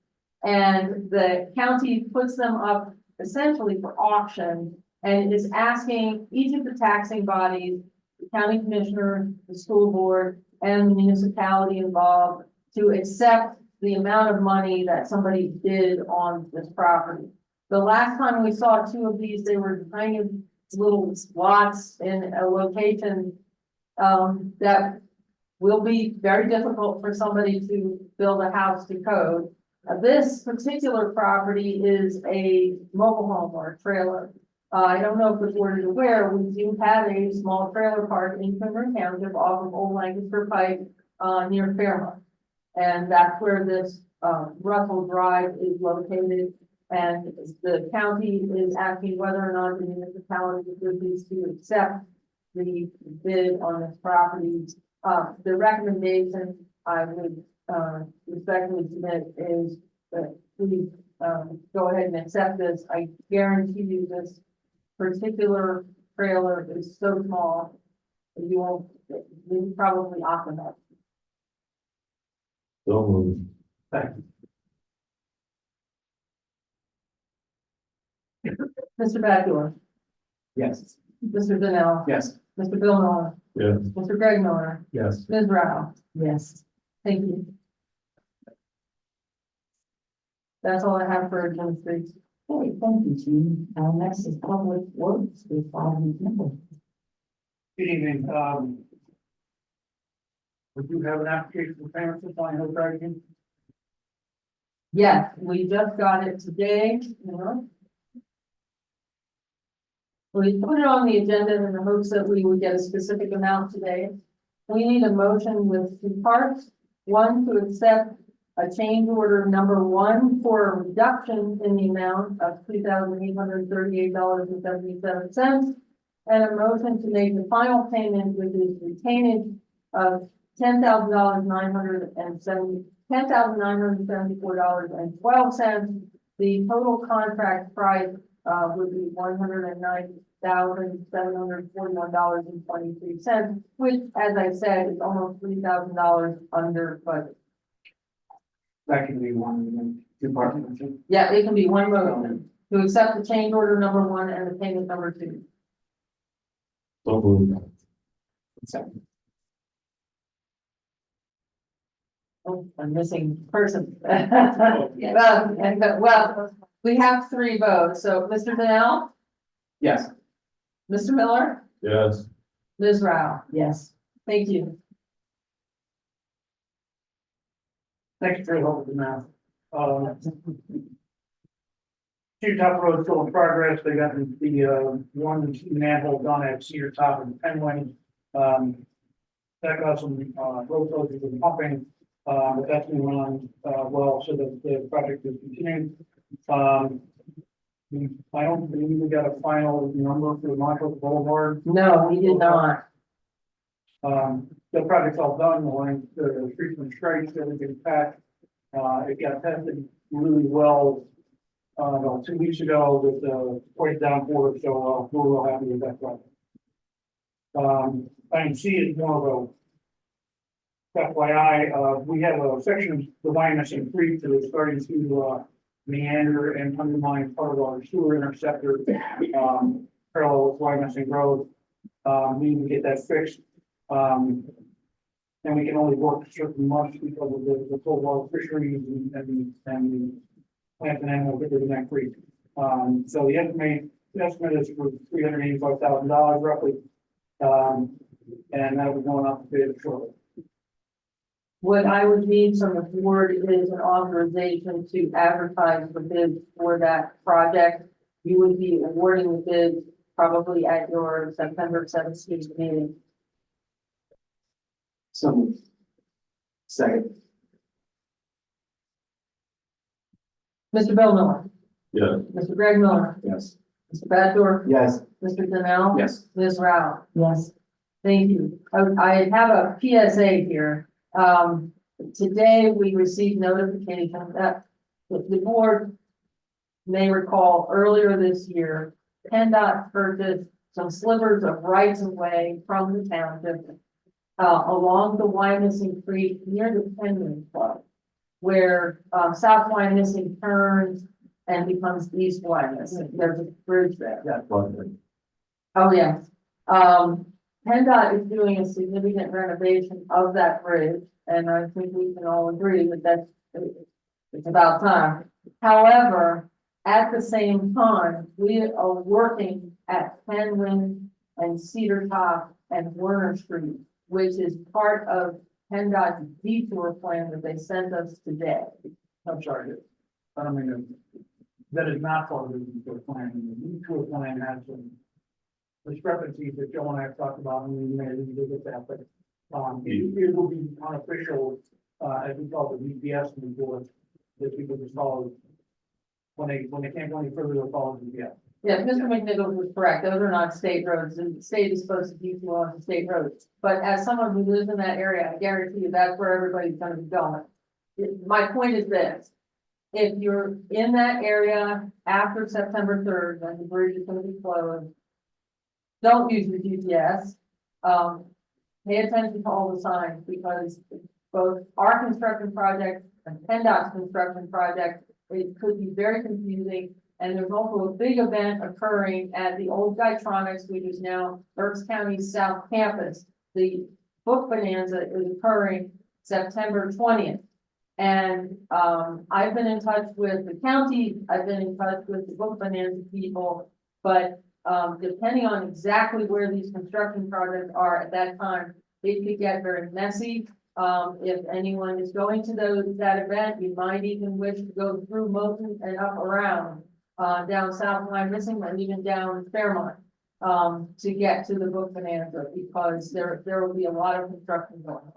and the county puts them up essentially for auction and is asking each of the taxing bodies, the county commissioner, the school board, and the municipality involved to accept the amount of money that somebody bid on this property. The last time we saw two of these, they were kind of little lots in a location that will be very difficult for somebody to build a house to code. This particular property is a mobile home or a trailer. I don't know if the board is aware, we do have a small trailer park in Cumru Township off of Old Lancaster Pike, near Fairmont. And that's where this, Russell Drive is located. And the county is asking whether or not the municipality agrees to accept the bid on this property. The recommendation I would, respectfully submit is that please, go ahead and accept this. I guarantee you this particular trailer is so small, you won't, you probably often have.
So moved.
Mr. Baddour,
Yes.
Mr. Donnell,
Yes.
Mr. Bill Miller,
Yes.
Mr. Greg Miller,
Yes.
Ms. Rao.
Yes.
Thank you. That's all I have for agenda three.
Okay, thank you, Jean. Next is Public Works with Bobby Campbell.
Good evening, we do have an application for payment for Fine Hill Dragon.
Yes, we just got it today, you know. We put it on the agenda in the hopes that we would get a specific amount today. We need a motion with two parts. One, to accept a change order number one for a reduction in the amount of $2,838.77. And a motion to make the final payment, which is retainage of $10,974.12. The total contract price would be $190,741.23, which, as I said, is almost $3,000 under budget.
That can be one, two-part motion.
Yeah, it can be one motion to accept the change order number one and the payment number two.
So moved.
Second.
Oh, I'm missing person. Well, we have three votes. So Mr. Donnell,
Yes.
Mr. Miller,
Yes.
Ms. Rao.
Yes.
Thank you.
Thank you for your help with the math. Two top roads still in progress, they got the one and two manhole done at Cedar Top and Penway. That got some, road closures and pumping, but that's been run, well, so the project is continuing. I don't believe we got a final number for the Montrose Boulevard.
No, we did not.
The project's all done, the streets and stripes, everything's patched. It got tested really well, about 2 weeks ago with the point down for it, so, we're real happy with that project. IMC is more of a FYI, we have a section of the Wyomissing Creek that is starting to, meander and undermine part of our sewer interceptor, parallel with Wyomissing Road. We need to get that fixed. And we can only work certain months because of the cold water fisheries and the plant and animal get to the next creek. So the estimate is for $385,000 roughly. And that'll be going up to bid shortly.
What I would need from the board is an authorization to advertise the bid for that project. You would be awarding the bid probably at your September 17th meeting.
So. Second.
Mr. Bill Miller,
Yes.
Mr. Greg Miller,
Yes.
Mr. Baddour,
Yes.
Mr. Donnell.
Yes.
Ms. Rao.
Yes.
Thank you. I have a PSA here. Today we received notification that the board may recall earlier this year, PennDOT purchased some slivers of rights of way from the township along the Wyomissing Creek near the Penman Club, where South Wyomissing turns and becomes East Wyomissing. There's a bridge there.
That's one.
Oh, yes. PennDOT is doing a significant renovation of that bridge, and I think we can all agree that it's about time. However, At the same time, we are working at Penland and Cedar Top and Werner Street, which is part of PennDOT's detour plan that they sent us today.
I'm sorry, I don't mean to, that is not part of the detour plan. The detour plan has some discrepancies that Joe and I have talked about, and we may revisit that, but it will be unofficial, as we call the DPS report, that people just follow. When they can't go any further, they'll follow the DPS.
Yeah, Mr. McNichols was correct. Those are not state roads, and the state is supposed to detour on the state roads. But as someone who lives in that area, I guarantee you that's where everybody's gonna be going. My point is this: if you're in that area after September 3rd, when the bridge is gonna be closed, don't use your GPS. Pay attention to all the signs, because both our construction project and PennDOT's construction project, it could be very confusing. And there's also a big event occurring at the old Guytronics, which is now Berks County's South Campus. The book bonanza is occurring September 20th. And I've been in touch with the county, I've been in touch with the book bonanza people, but depending on exactly where these construction projects are at that time, it could get very messy. If anyone is going to that event, you might even wish to go through Moulton and up around, down South Line Missing, and even down Fairmont, to get to the book bonanza, because there will be a lot of construction going on.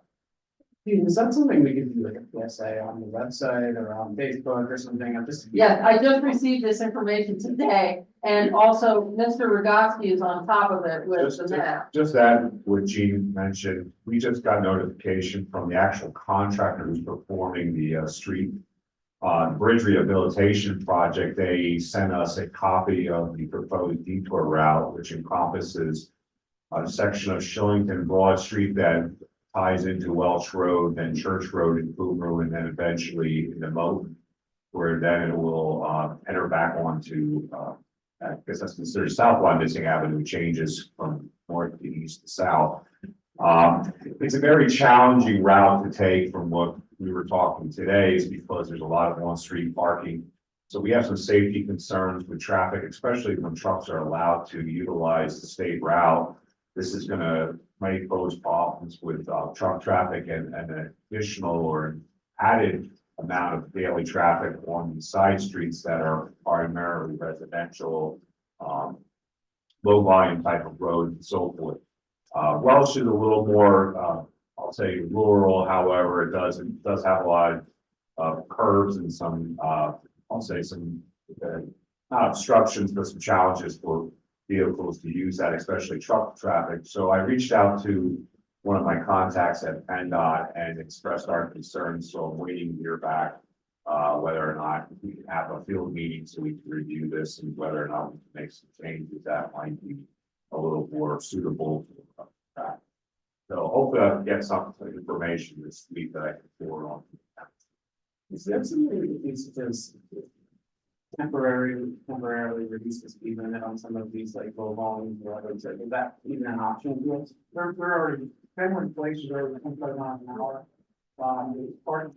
Is that something we could do like a PSA on the website or on Facebook or something? I'm just.
Yes, I just received this information today, and also Mr. Rogoski is on top of it with the map.
Just add what Gene mentioned, we just got notification from the actual contractor who's performing the street bridge rehabilitation project. They sent us a copy of the proposed detour route, which encompasses a section of Shillington Broad Street that ties into Welch Road, then Church Road in Cumru, and then eventually in the Moat, where then it will enter back onto I guess that's considered South Line Missing Avenue, changes from north to east to south. It's a very challenging route to take from what we were talking today, is because there's a lot of on-street parking. So we have some safety concerns with traffic, especially when trucks are allowed to utilize the state route. This is might pose problems with truck traffic and an additional or added amount of daily traffic on the side streets that are primarily residential, low volume type of roads and so forth. Welch is a little more, I'll say rural, however, it does have a lot of curves and some, I'll say some, not obstructions, but some challenges for vehicles to use that, especially truck traffic. So I reached out to one of my contacts at PennDOT and expressed our concerns. So I'm waiting to hear back whether or not we can have a field meeting so we can review this, and whether or not we can make some changes that might be a little more suitable for that. So hopefully I can get some information this week that I can forward on.
Is there something that needs to temporarily reduce the speed limit on some of these like low volume roads? Is that even an option to us?
There are already, different places are 25 miles an hour. Parking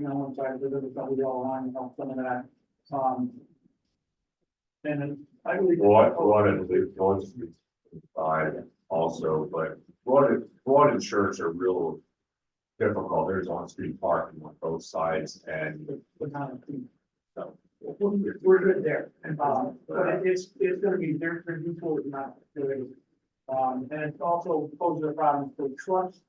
on one side, the other side of the yellow line, help some of that. And then I believe.
Broad also, but Broad and Church are real difficult. There's on-street parking on both sides, and
So we're good there. But it's gonna be different before it's not good. And it's also poses a problem for trucks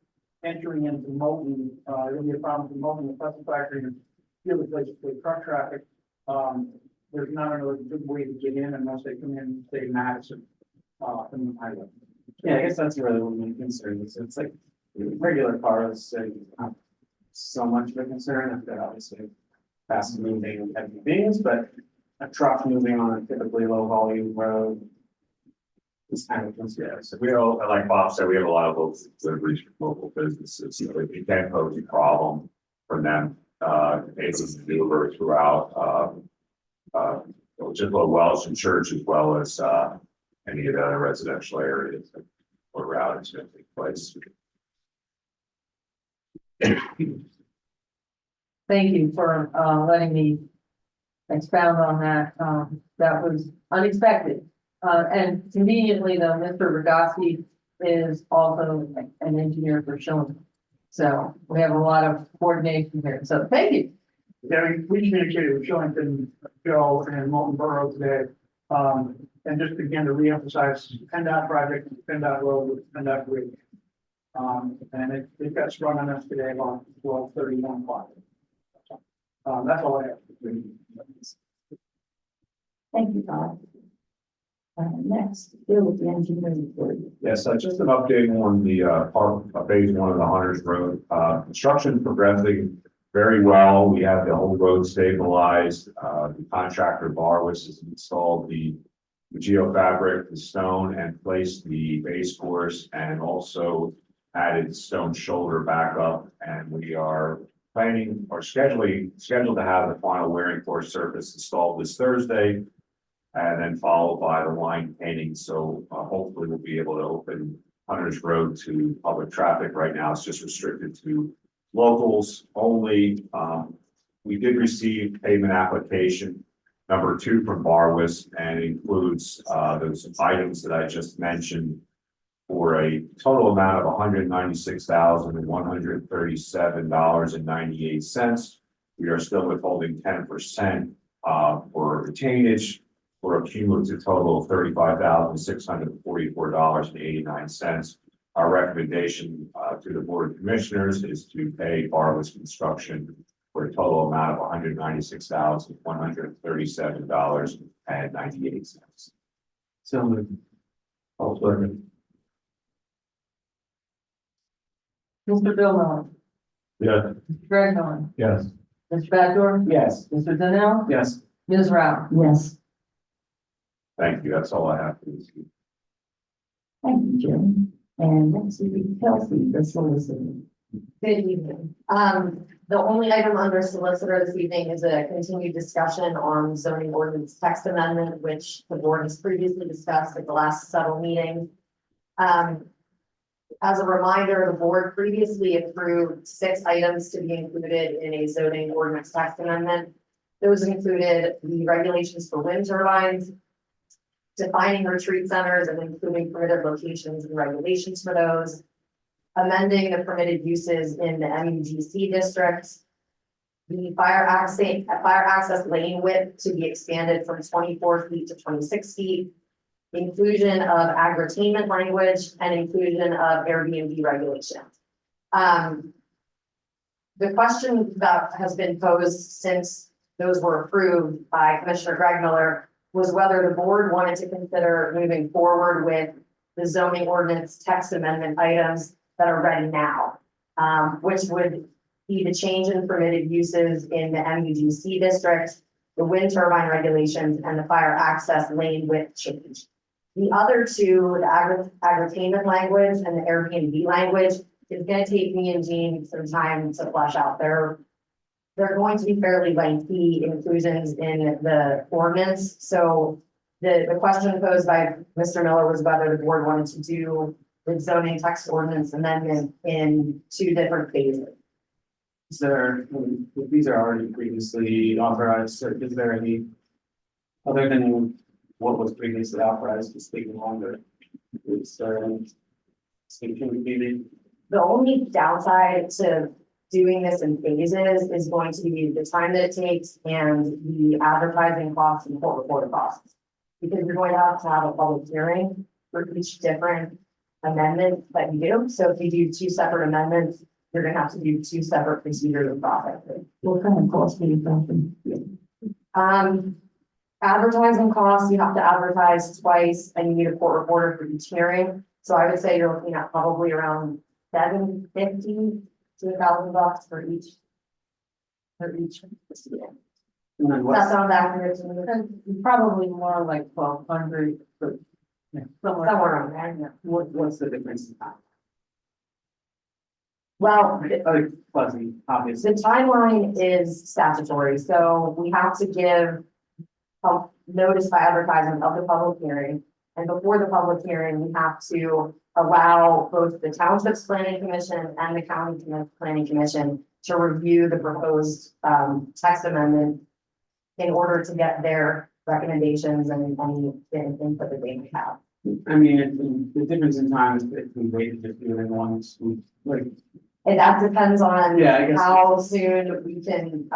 entering into Moulton. It'll be a problem for Moulton, the pretzel factory, and the other places for truck traffic. There's not another good way to get in unless they come in, say Madison, from the highway.
Yeah, I guess that's really what my concern is. It's like regular cars, so not so much of a concern if they're obviously fast moving and heavy things, but a truck moving on a typically low volume road is kind of concern.
yeah, so we all, like Bob said, we have a lot of local deliveries from local businesses, so it can pose a problem for them. It's a maneuver throughout, just Welch and Church, as well as any of the other residential areas where route is going to take place.
Thank you for letting me expound on that. That was unexpected. And conveniently though, Mr. Radowski is also an engineer for Schilling. So we have a lot of coordination here. So thank you.
Yeah, we communicated with Shillington, Joe, and Molten Borough today. And just again to reemphasize, PennDOT project, PennDOT road, PennDOT bridge. And it got sprung on us today about 12:31 o'clock. That's all I have.
Thank you, Todd. Next, Bill with the engineering report.
Yes, just an update on the phase one of the Hunters Road. Construction progressing very well. We have the whole road stabilized. The contractor Barwis has installed the geofabric, the stone, and placed the base course, and also added stone shoulder back up. And we are planning or scheduled to have the final wearing course surface installed this Thursday, and then followed by the line painting. So hopefully we'll be able to open Hunters Road to public traffic. Right now, it's just restricted to locals only. We did receive payment application number 2 from Barwis, and includes those items that I just mentioned for a total amount of $196,137.98. We are still withholding 10% for retainage, for a cumulative total of $35,644.89. Our recommendation to the Board of Commissioners is to pay Barwis Construction for a total amount of $196,137.98.
So moved.
I'll second.
Mr. Bill Miller,
Yes.
Mr. Greg Miller,
Yes.
Mr. Badger,
Yes.
Mr. Donnell,
Yes.
Ms. Rao.
Yes,
Thank you. That's all I have for this evening.
thank you, Jim. And next will be Kelsey, the solicitor.
Good evening. The only item under solicitor this evening is a continued discussion on zoning ordinance text amendment, which the board has previously discussed at the last several meetings. As a reminder, the board previously approved 6 items to be included in a zoning ordinance text amendment. Those included the regulations for wind turbines, defining retreat centers and including permitted locations and regulations for those, amending the permitted uses in the MUGC districts, the fire access lane width to be expanded from 24 feet to 26 feet, inclusion of agri-tainment language, and inclusion of Airbnb regulations. The question that has been posed since those were approved by Commissioner Greg Miller was whether the board wanted to consider moving forward with the zoning ordinance text amendment items that are ready now, which would be the change in permitted uses in the MUGC district, the wind turbine regulations, and the fire access lane width change. The other 2, the agri-tainment language and the Airbnb language, is going to take me and Jean some time to flesh out. They're going to be fairly lengthy inclusions in the ordinance. So the question posed by Mr. Miller was whether the board wanted to do the zoning text ordinance amendment in 2 different phases.
Is there, if these are already previously authorized, is there any, other than what was previously authorized, is taking longer? Is there any distinction between?
The only downside to doing this in phases is going to be the time that it takes and the advertising costs and court reporter costs. Because you're going to have a public hearing for each different amendment that you do. So if you do 2 separate amendments, you're gonna have to do 2 separate procedures of process.
What kind of cost are you talking?
Advertising costs, you have to advertise twice and you need a court reporter for each hearing. So I would say you're looking at probably around $750 to $1,000 for each. proceeding.
And then
That
what's,
sounds accurate to me.
And probably more like 1,200, but somewhere.
Somewhere around there, yeah.
what's the difference in time?
Well,
Fuzzy, obviously.
the timeline is statutory, so we have to give a notice by advertisement of the public hearing. And before the public hearing, we have to allow both the township's planning commission and the county planning commission to review the proposed text amendment in order to get their recommendations and any input that they may have.
I mean, the difference in time is if we wait just do it in one swoop, like,
And that depends on
Yeah, I guess-
how soon we can,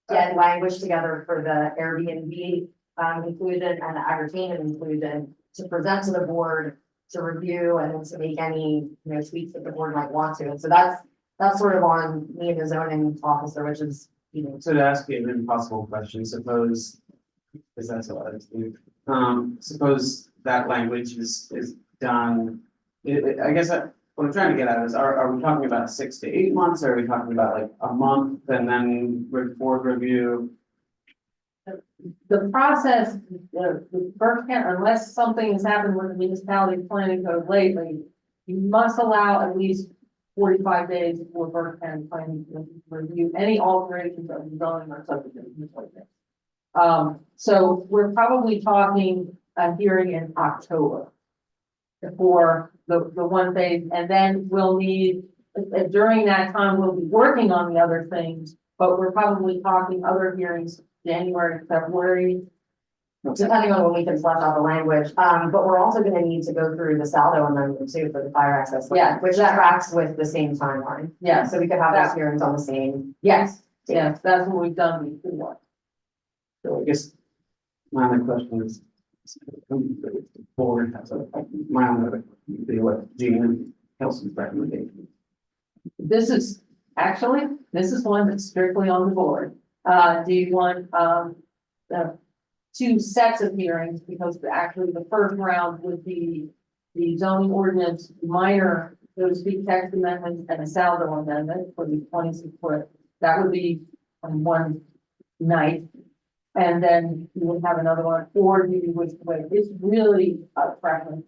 get language together for the Airbnb, inclusion and the entertainment inclusion to present to the board to review and then to make any, tweaks that the board might want to. And so that's sort of on me and the zoning officer, which is,
so to ask you an impossible question, suppose, because that's a lot of do. Suppose that language is done, I guess what I'm trying to get at is, are we talking about 6 to 8 months, or are we talking about like a month and then board review?
The process, the first can, unless something has happened with the municipality planning code lately, you must allow at least 45 days before Burke County planning to review any alterations of the zoning or subdivision. So we're probably talking a hearing in October for the one phase, and then we'll need, during that time, we'll be working on the other things, but we're probably talking other hearings January, February.
depending on when we can flesh out the language. But we're also gonna need to go through the saldo amendment too for the fire access. lane,
Yeah.
Which tracks with the same timeline.
Yeah,
So we could have those hearings on the same.
yes, that's what we've done before.
So I guess my other question is, board has my own other, what Gene and Kelsey's recommendation.
This is one that's strictly on the board. Do you want, the 2 sets of hearings? Because actually the first round would be the zoning ordinance minor, those speak text amendments and a saldo amendment for the 26 foot. That would be on one night. And then you would have another one, or you would wait. It's really a preference.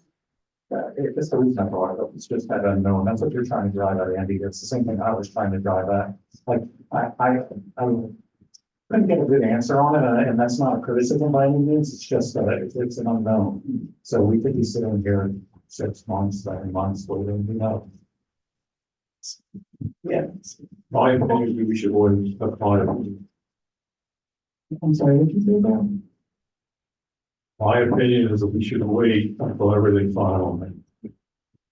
It's the reason I brought it up, it's just that unknown, that's what you're trying to drive at, Andy, it's the same thing I was trying to drive at. Like, I couldn't get a good answer on it, and that's not a criticism by any means, it's just that it's an unknown. So we could be sitting here 6 months, 7 months, waiting,
Yeah.
My opinion is we should always apply it.
I'm sorry, what did you say there?
My opinion is that we should wait until everything's final.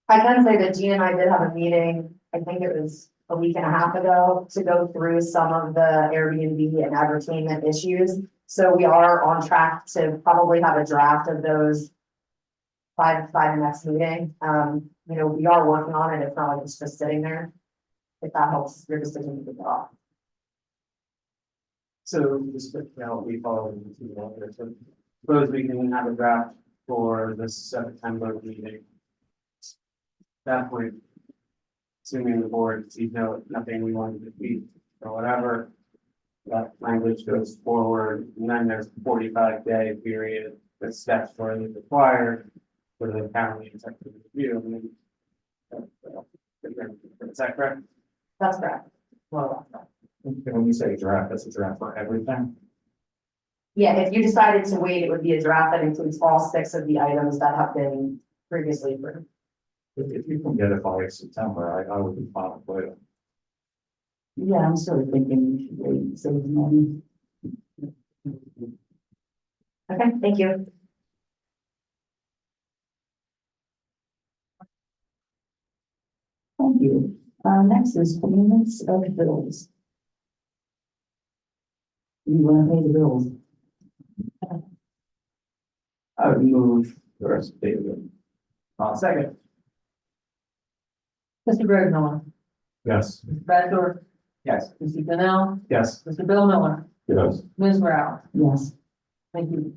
I can say that Gene and I did have a meeting, I think it was a week and a half ago, to go through some of the Airbnb and entertainment issues. So we are on track to probably have a draft of those by the next meeting. We are working on it, it's not like it's just sitting there. If that helps your decision to go off.
So just now we follow the so suppose we can have a draft for the September meeting. At that point, assuming the board sees nothing we wanted to tweak or whatever, that language goes forward, and then there's a 45-day period that's statutorily required for the county executive review. Is that correct?
That's correct. Well, that's correct.
when you say draft, that's a draft for everything.
Yeah, if you decided to wait, it would be a draft that includes all 6 of the items that have been previously approved.
If you can get it by September, I would be fine with it.
Yeah, I'm sort of thinking we should wait and save money.
Okay, thank you.
Thank you. Next is payments of bills. You want to pay the bills?
I would move the rest of the second.
Mr. Greg Miller,
Yes.
Mr. Badger,
Yes.
Mr. Donnell,
Yes.
Mr. Bill Miller,
Yes.
Ms. Rao.
Yes.
Thank you.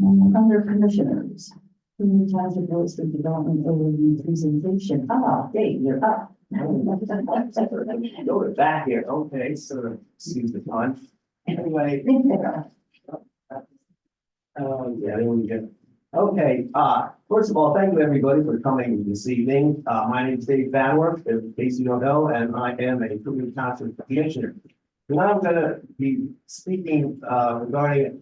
Under commissioners, Cumru Township Real Estate Development Overview Presentation. Dave, you're up.
Go to that here, okay, so excuse the fun. Anyway. Yeah, there we go. Okay, first of all, thank you everybody for coming this evening. My name is Dave Banworth, in case you don't know, and I am a Cumru Township commissioner. And I'm gonna be speaking regarding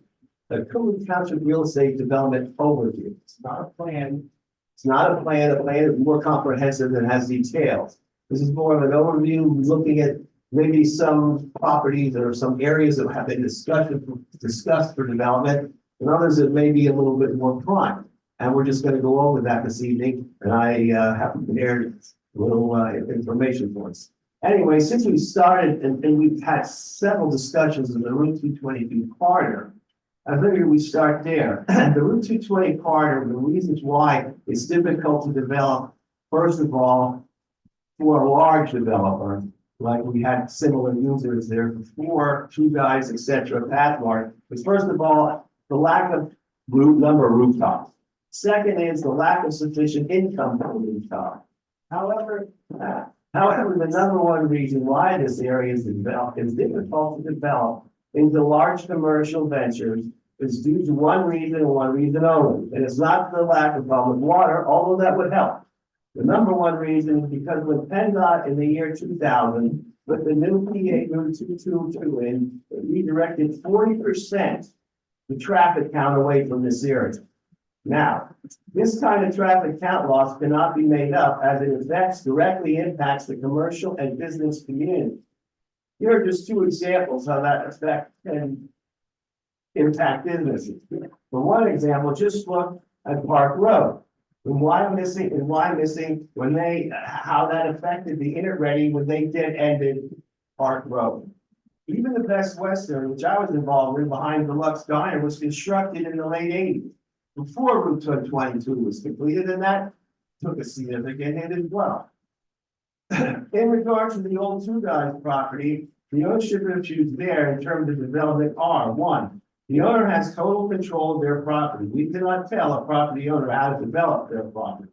the Cumru Township Real Estate Development Overview. It's not a plan. It's not a plan. A plan is more comprehensive and has details. This is more of an overview, looking at
maybe some properties or some areas that have been discussed for development, and others that may be a little bit more prime. And we're just gonna go over that this evening, and I have prepared a little information for us. Anyway, since we started and we've had several discussions of the Route 222 corridor, I figured we start there. The Route 220 corridor, the reasons why it's difficult to develop, first of all, for a large developer, like we had similar users there before, Two Guys, et cetera, Pathmark, is first of all, the lack of number of rooftops. Second is the lack of sufficient income for the rooftop. However, the number one reason why this area is difficult to develop into large commercial ventures is due to one reason and one reason only. And it's not the lack of public water, although that would help. The number one reason is because when PennDOT in the year 2000, with the new PA Route 222 in, it redirected 40% the traffic count away from this area. Now, this kind of traffic count loss cannot be made up as it directly impacts the commercial and business community. Here are just two examples how that effect can impact businesses. For one example, just look at Park Road. And why missing, how that affected the Interready when they ended Park Road. Even the Best Western, which I was involved in behind the Lux Diner, was constructed in the late 80s. Before Route 222 was completed, and that took a significant hit as well. In regard to the old Two Guys property, the ownership issues there in terms of development are: one, the owner has total control of their property. We cannot tell a property owner how to develop their property.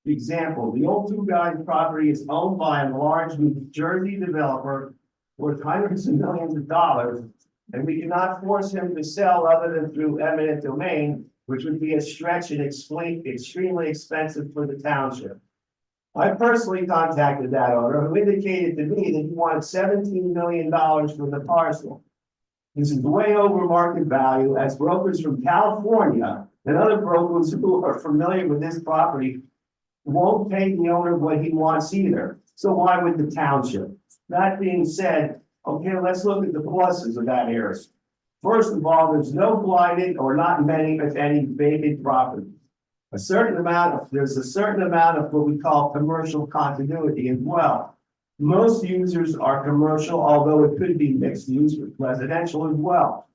For example, the old Two Guys property is owned by a large New Jersey developer worth hundreds of millions of dollars, and we cannot force him to sell other than through eminent domain, which would be a stretch and extremely expensive for the township. I personally contacted that owner, who indicated to me that he wanted $17 million for the parcel. This is way over market value, as brokers from California and other brokers who are familiar with this property won't pay the owner what he wants either. So why would the township? That being said, okay, let's look at the pluses of that area. First of all, there's no blighted or not many, if any, vacant properties. There's a certain amount of what we call commercial continuity as well. Most users are commercial, although it could be mixed use with residential as well.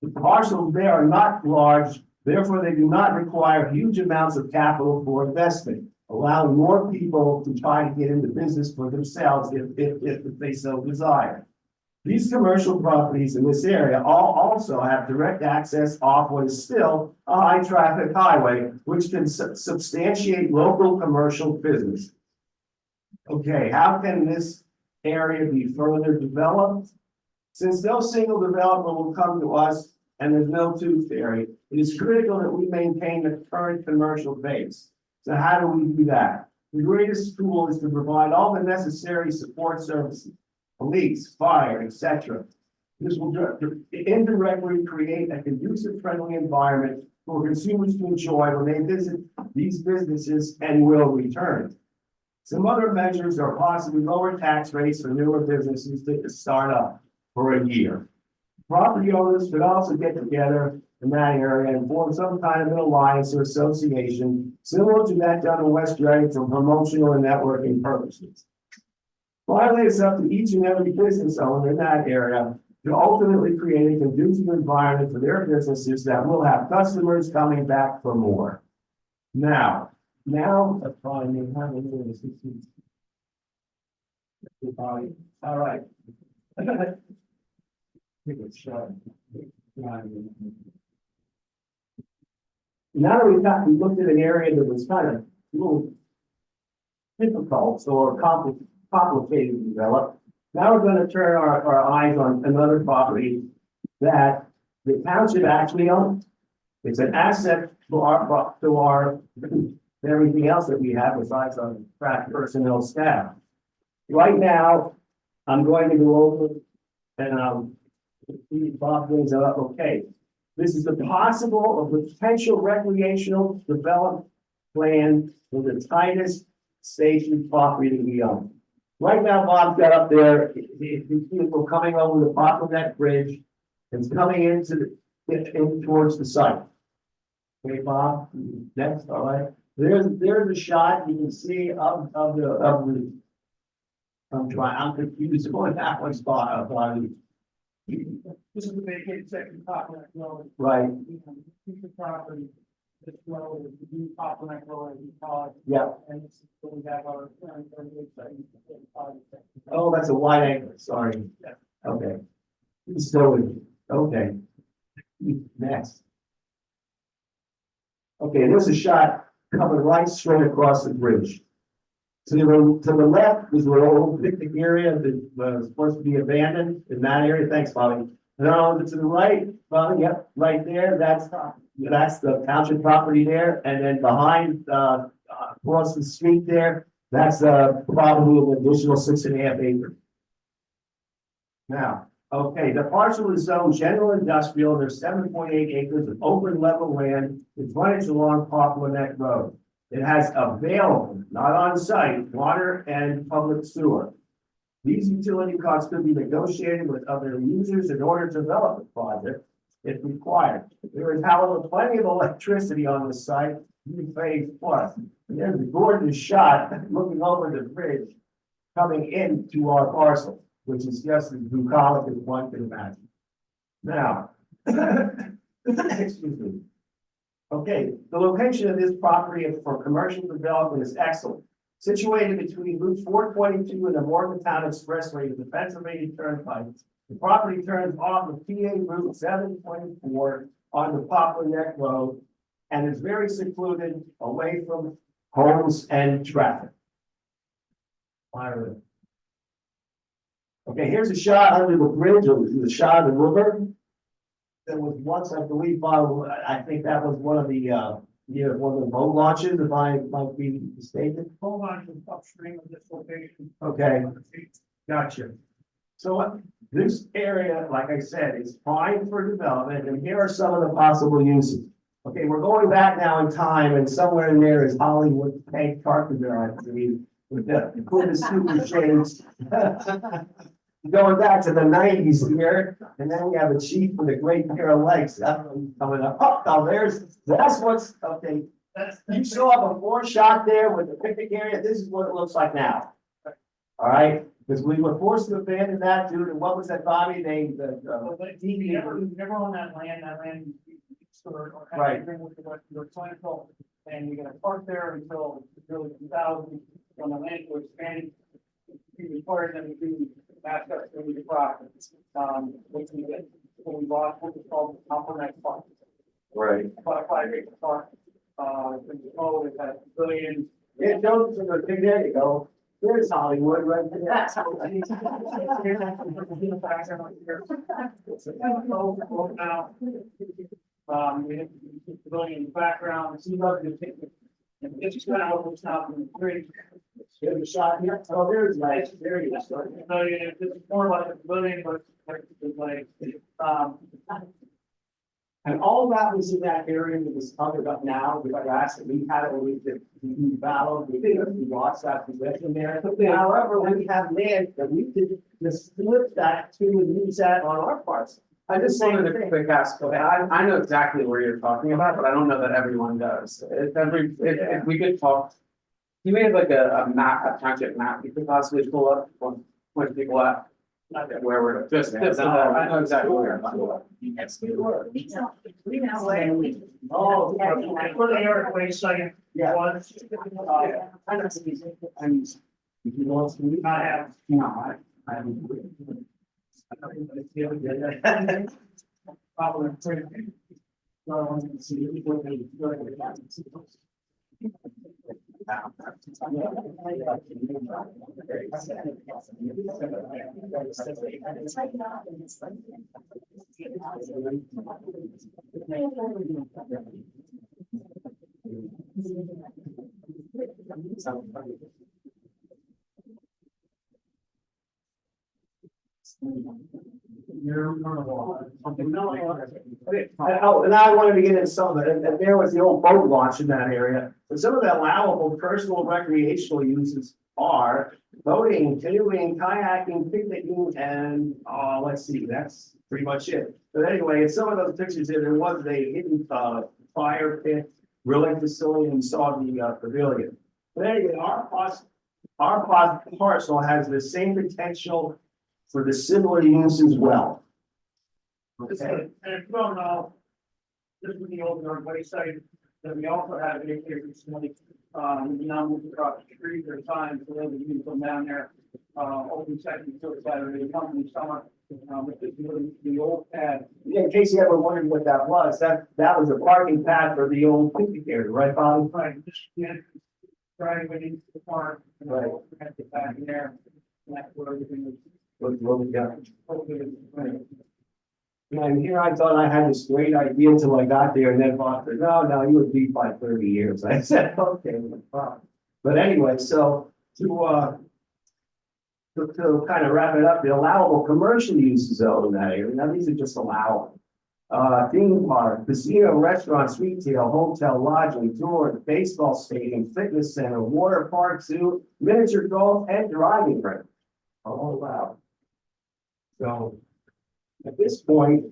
The parcels there are not large, therefore they do not require huge amounts of capital for investment, allowing more people to try to get into business for themselves if they so desire. These commercial properties in this area also have direct access off what is still a high traffic highway, which can substantiate local commercial business. Okay, how can this area be further developed? Since no single developer will come to us and there's no tooth fairy, it is critical that we maintain the current commercial base. So how do we do that? The greatest tool is to provide all the necessary support services. Police, fire, etc. This will indirectly create a conducive, friendly environment for consumers to enjoy when they visit these businesses and will return. Some other measures are possibly lower tax rates for newer businesses to start up for a year. Property owners could also get together in that area and form some kind of an alliance or association similar to that done in West Reading for promotional and networking purposes. Finally, it's up to each and every business owner in that area to ultimately create a conducive environment for their businesses that will have customers coming back for more. Now, that's probably me having this. All right. Now that we looked at an area that was kind of a little difficult or complicated to develop. Now we're going to turn our eyes on another property that the township actually owns. It's an asset to our everything else that we have besides our craft personnel staff. Right now, I'm going to go over and Bob brings it up. Okay, this is the possible or potential recreational development plan for the tightest station property that we own. Right now, Bob's got up there, these people coming over the bottleneck bridge. It's coming in towards the site. Okay, Bob, next, all right, there's a shot you can see of the. I'm confused on that one spot, Bobby.
This is the vacated second Poplar Road.
Right,
Piece of property, this road, is the new Poplar Road, as we call it.
yeah,
And this is where we have our.
oh, that's a wide angle, sorry, okay. So, okay. Next. Okay, there's a shot coming right straight across the bridge. To the left is where old picnic area that was supposed to be abandoned in that area. Thanks, Bobby. No, to the right, Bobby, yep, right there, that's the township property there. And then behind, across the street there, that's probably an additional 6.5 acres. Now, okay, the parcel is zoned general industrial. There's 7.8 acres of open level land with frontage along Poplar Neck Road. It has available, not on site, water and public sewer. These utility costs could be negotiated with other users in order to develop the project if required. There is, however, plenty of electricity on the site, phase plus. And there's a gorgeous shot looking over the bridge coming into our parcel, which is just as bucolic as one can imagine. Now, excuse me. Okay, the location of this property for commercial development is excellent. Situated between Route 422 and the Morgantown Expressway of the Pennsylvania Turnpike, the property turns off of PA Route 724 on the Poplar Neck Road and is very secluded away from homes and traffic. Okay, here's a shot under the bridge, or the shot of the river. There was once, I believe, I think that was one of the, one of the boat launches, if I might be mistaken.
Hold on to upstream of this location.
Okay, gotcha. So this area, like I said, is prime for development, and here are some of the possible uses. Okay, we're going back now in time, and somewhere in there is Hollywood Hank Carpenter, I believe, with the super shades. Going back to the 90s here, and then we have a chief with a great pair of legs. Coming up. Oh, now that's what's okay. You saw a before shot there with the picnic area. This is what it looks like now. All right, because we were forced to abandon that due to what was that body named
Never on that land.
Right.
And you're gonna park there until the early 2000s, when the land was expanded. We required them to match up to the property. Which we did, when we bought what was called the Poplar Neck Park.
Right.
About a 5-acre park. It had billions.
Yeah, Joe, there you go. There's Hollywood right there.
We have the building in the background, see what the picture. And it's just kind of what's out in the bridge.
There's a shot here. Oh, there's nice. There you go.
So it's more like a building, but it's like,
And all that was in that area that was covered up now with grass, and we had it, we battled, we lost that possession there. However, we have land that we could just flip that to and use that on our parts.
I just wanted a quick ask, okay, I know exactly where you're talking about, but I don't know that everyone does. If we could talk. You may have like a map, a township map, you could possibly pull up, point people at. Not that where we're, just, I know exactly where.
Yes,
oh, for the airway site.
Yeah.
Was,
And if you want to,
I have.
no, I
Probably.
Oh, and I wanted to get into some of it, and there was the old boat launch in that area. But some of the allowable personal recreational uses are boating, canoeing, kayaking, picnicking, and, let's see, that's pretty much it. But anyway, in some of those pictures there was a hidden, fire pit, grilling facility, and you saw the, pavilion. But anyway, our parcel has the same potential for the similar use as well.
And if you don't know, this is the old Norway site, that we also have an acre recently, we now moved across the street, there's times where we use them down there, open second, till Saturday, company summer. Which is really the old pad.
Yeah, in case you ever wondered what that was, that was a parking pad for the old picnic area, right, Bobby?
Right, just, yeah, driving into the park, and
Right.
at the back there, and that's where everything was.
What we got.
Right.
And here I thought I had this great idea until I got there, and then Bob said, no, you would be by 30 years. I said, okay, no problem. But anyway, so to kind of wrap it up, the allowable commercial uses though in that area, now these are just allowable. Theme park, casino, restaurants, retail, hotel, lodging, tour, baseball stadium, fitness center, water park, zoo, miniature golf, and driving range. All allowed. So at this point,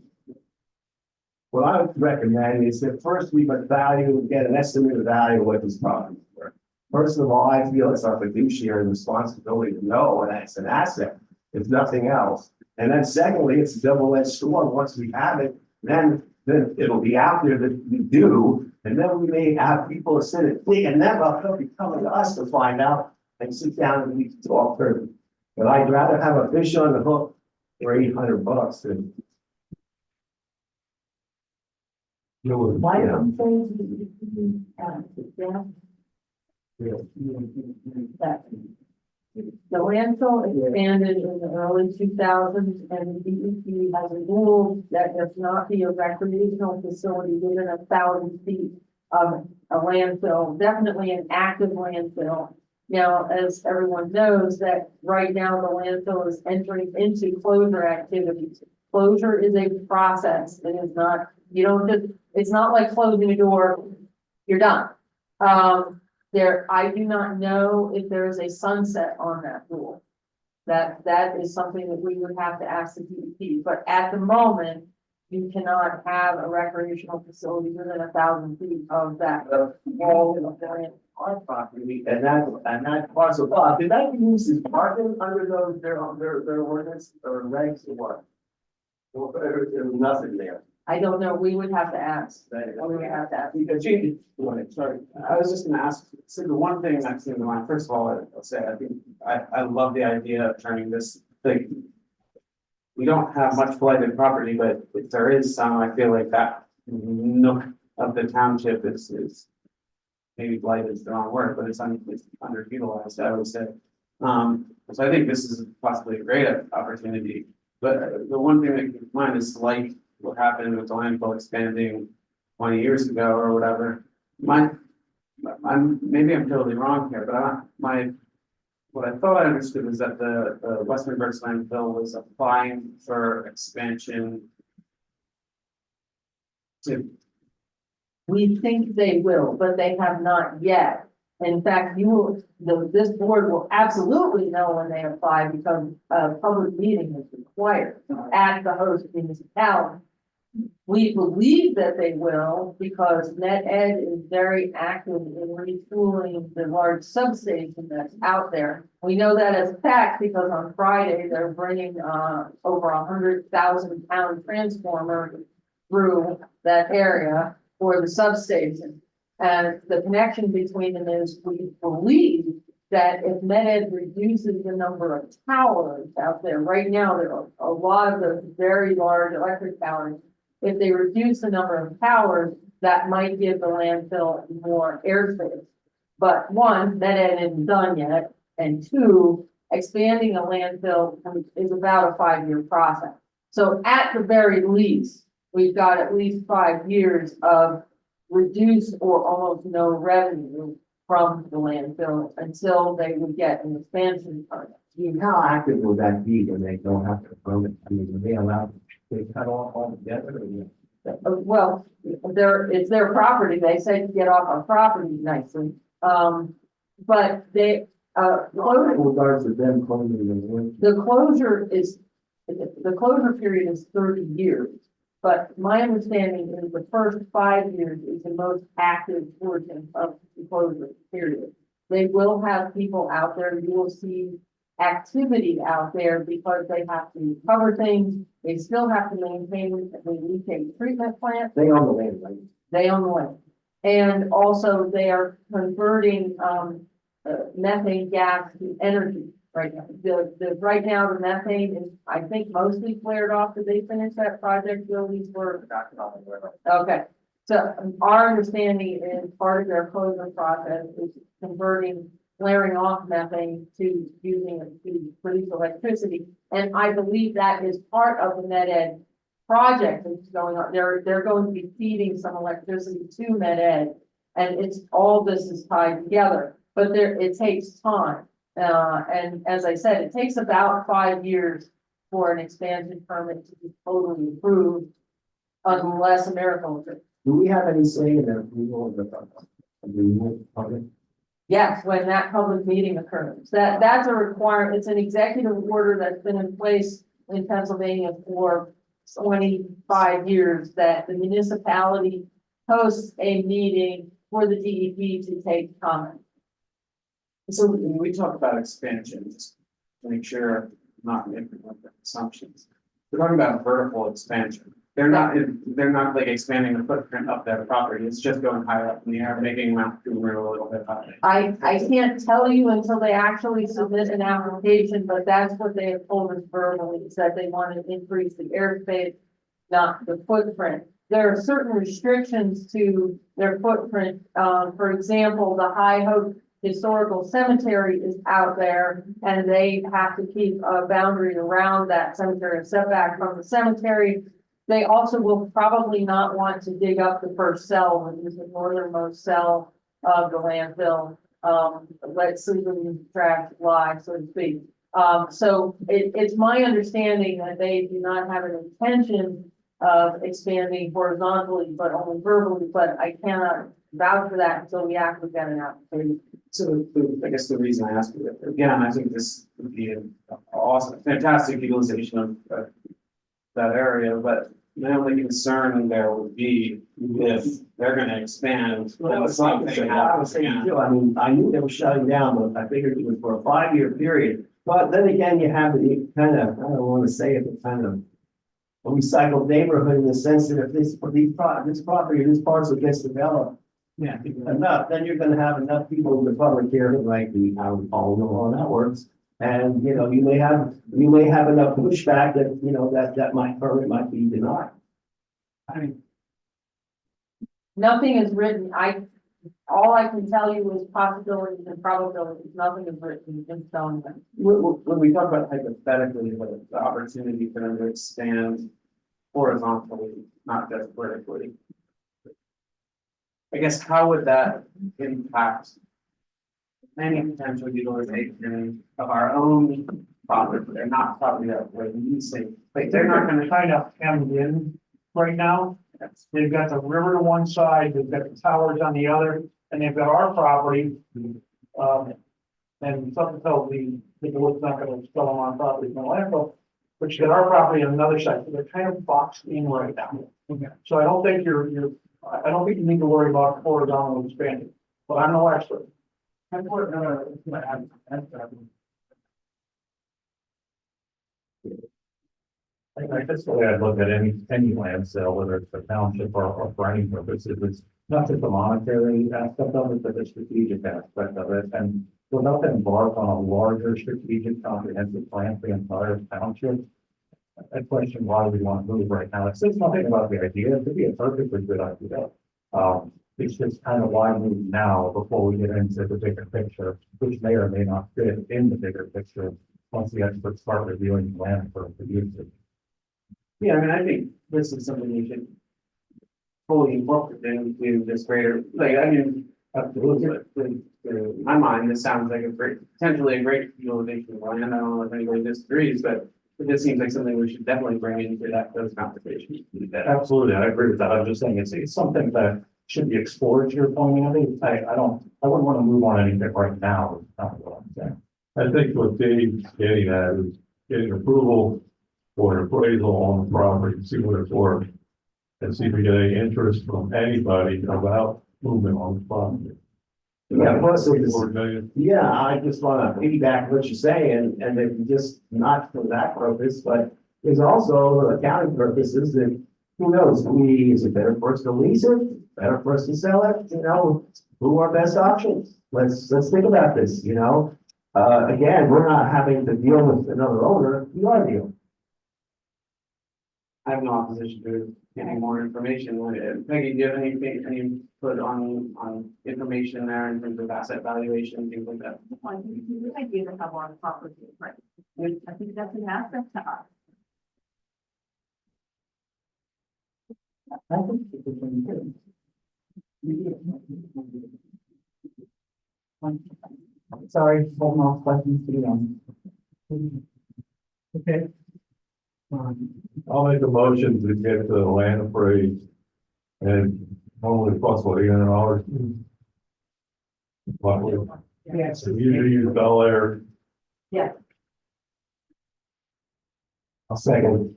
what I would recommend is that first we must get an estimated value of what these properties were. First of all, I feel it's our fiduciary responsibility to know, and that's an asset, if nothing else. And then secondly, it's a double-edged sword. Once we have it, then it'll be out there that we do, and then we may have people sit and think, and then they'll be coming to us to find out and sit down and we can talk further. But I'd rather have a fish on the hook for $800 than.
Why don't you say, that the landfill expanded in the early 2000s, and the DEP has a rule that there not be a recreational facility within 1,000 feet of a landfill, definitely an active landfill. Now, as everyone knows, that right now the landfill is entering into closure activities. Closure is a process. It is not, you don't just, it's not like closing a door, you're done. I do not know if there is a sunset on that rule. That is something that we would have to ask the DEP, but at the moment, you cannot have a recreational facility within 1,000 feet of that wall of the land.
Our property, and that parcel, did that be used as parking under their ordinance or regs or what? Or there was nothing there.
I don't know, we would have to ask.
Right.
We would have to ask.
Because Gene, sorry, I was just gonna ask, so the one thing that came to mind, first of all, I'll say, I think, I love the idea of turning this, like, we don't have much blighted property, but if there is some, I feel like that nook of the township is maybe blight is the wrong word, but it's underutilized, I would say. So I think this is possibly a great opportunity, but the one thing that comes to mind is like what happened with the landfill expanding 20 years ago or whatever. Maybe I'm totally wrong here, but what I thought I understood was that the Western Berks landfill was applying for expansion to.
We think they will, but they have not yet. In fact, this board will absolutely know when they apply because a public meeting is required at the host municipality. We believe that they will because Net Ed is very active in retooling the large substation that's out there. We know that as a fact because on Friday, they're bringing over 100,000 pound transformer through that area for the substation. And the connection between them is we believe that if Net Ed reduces the number of towers out there, right now, there are a lot of those very large electric towers. If they reduce the number of towers, that might give the landfill more airspace. But one, Net Ed isn't done yet, and two, expanding a landfill is about a 5-year process. So at the very least, we've got at least 5 years of reduced or almost no revenue from the landfill until they would get an expansion permit.
How active will that be when they don't have to permit? I mean, are they allowed to cut off altogether?
Well, it's their property. They say to get off our property nicely. But
closure,
regards to them closing the room.
the closure period is 30 years. But my understanding is the first 5 years is the most active portion of the closure period. They will have people out there, you will see activity out there because they have to cover things. They still have to maintain the leachate treatment plant.
They own the land, right?
They own the land. And also they are converting, methane gas to energy right now. Right now, the methane is, I think, mostly flared off. Did they finish that project? Bill, these were. Okay. So our understanding is part of their closure process is converting flaring off methane to using it to produce electricity. And I believe that is part of the Med Ed project that's going on. They're going to be feeding some electricity to Med Ed. And it's, all this is tied together, but it takes time. And as I said, it takes about 5 years for an expansion permit to be totally approved unless a miracle occurs.
Do we have any say in the approval of the public?
Yes, when that public meeting occurs, that's a requirement, it's an executive order that's been in place in Pennsylvania for 25 years, that the municipality hosts a meeting for the DEP to take comment.
So when we talk about expansions, to make sure I'm not making assumptions, we're talking about vertical expansion. They're not like expanding the footprint of their property. It's just going higher up in the air, making Mount Cumru a little bit higher.
I can't tell you until they actually submit an application, but that's what they have told us verbally, is that they want to increase the airspace, not the footprint. There are certain restrictions to their footprint. For example, the High Hope Historical Cemetery is out there, and they have to keep a boundary around that cemetery, a setback from the cemetery. They also will probably not want to dig up the first cell, which is the northernmost cell of the landfill. Let sleeping trash lie, so to speak. So it's my understanding that they do not have an intention of expanding horizontally, but only verbally, but I cannot vouch for that until we actually get an application.
So I guess the reason I asked you, again, I think this would be an awesome, fantastic utilization of that area, but my only concern there would be if they're gonna expand. then something happens again.
I mean, I knew they were shutting down, but I figured it was for a 5-year period. But then again, you have the kind of, I don't want to say it, but kind of a recycled neighborhood in the sense that if this property, this parcel gets developed, yeah, enough, then you're gonna have enough people in the public here that like the, I would follow how that works. And, you know, you may have enough pushback that, you know, that permit might be denied. I mean,
Nothing is written. All I can tell you is possibilities and probabilities. Nothing is written in stone.
When we talk about hypothetically, the opportunity for them to expand horizontally, not just vertically. I guess how would that impact any potential utilization of our own property? They're not property that we're using, like they're not gonna
kind of hemmed in right now. They've got the river to one side, they've got the towers on the other, and they've got our property. And something tells me the board's not gonna sell them on property in the landfill, but you got our property on another side, so they're kind of boxed in right now. So I don't think I don't think you need to worry about horizontal expanding, but I'm no expert.
I guess the way I'd look at any land sale, whether it's a township or for any purpose, it's not just the monetary aspect of it, but the strategic aspect of it. And without them embark on a larger strategic comprehensive plan for the entire township, I question why we want to move right now. It says nothing about the idea. It could be a perfectly good idea. It's just kind of why move now before we get into the bigger picture, which may or may not fit in the bigger picture once the experts start reviewing the land for usage.
Yeah, I mean, I think this is something we should fully incorporate into this greater, like, I mean, absolutely. In my mind, this sounds like potentially a great utilization of land. I don't know if anybody disagrees, but it just seems like something we should definitely bring into those conversations.
Absolutely, I agree with that. I'm just saying it's something that
should be explored to your point, Andy. I wouldn't want to move on anything right now. Is not what I'm saying.
I think what Dave's getting at is getting approval for an appraisal on the property, see what it's worth. And see if we get any interest from anybody about movement on the property.
Yeah, plus it's,
4 million.
yeah, I just wanna piggyback what you're saying, and then just not for that purpose, but there's also accounting purposes that, who knows, is it better for us to lease it, better for us to sell it, you know? Who are best options? Let's think about this, you know? Again, we're not having to deal with another owner, we are dealing.
I have no opposition to getting more information. Peggy, do you have anything, any input on information there in terms of asset valuation, things like that?
I think it's a good idea to have on the property, right? I think that's an asset to us.
I think it's a good. Sorry, holding off questions to the end.
Okay. I'll make a motion to get the land appraised. And normally it costs what, $800?
Yes.
So usually use Bel Air.
Yeah.
I'll second.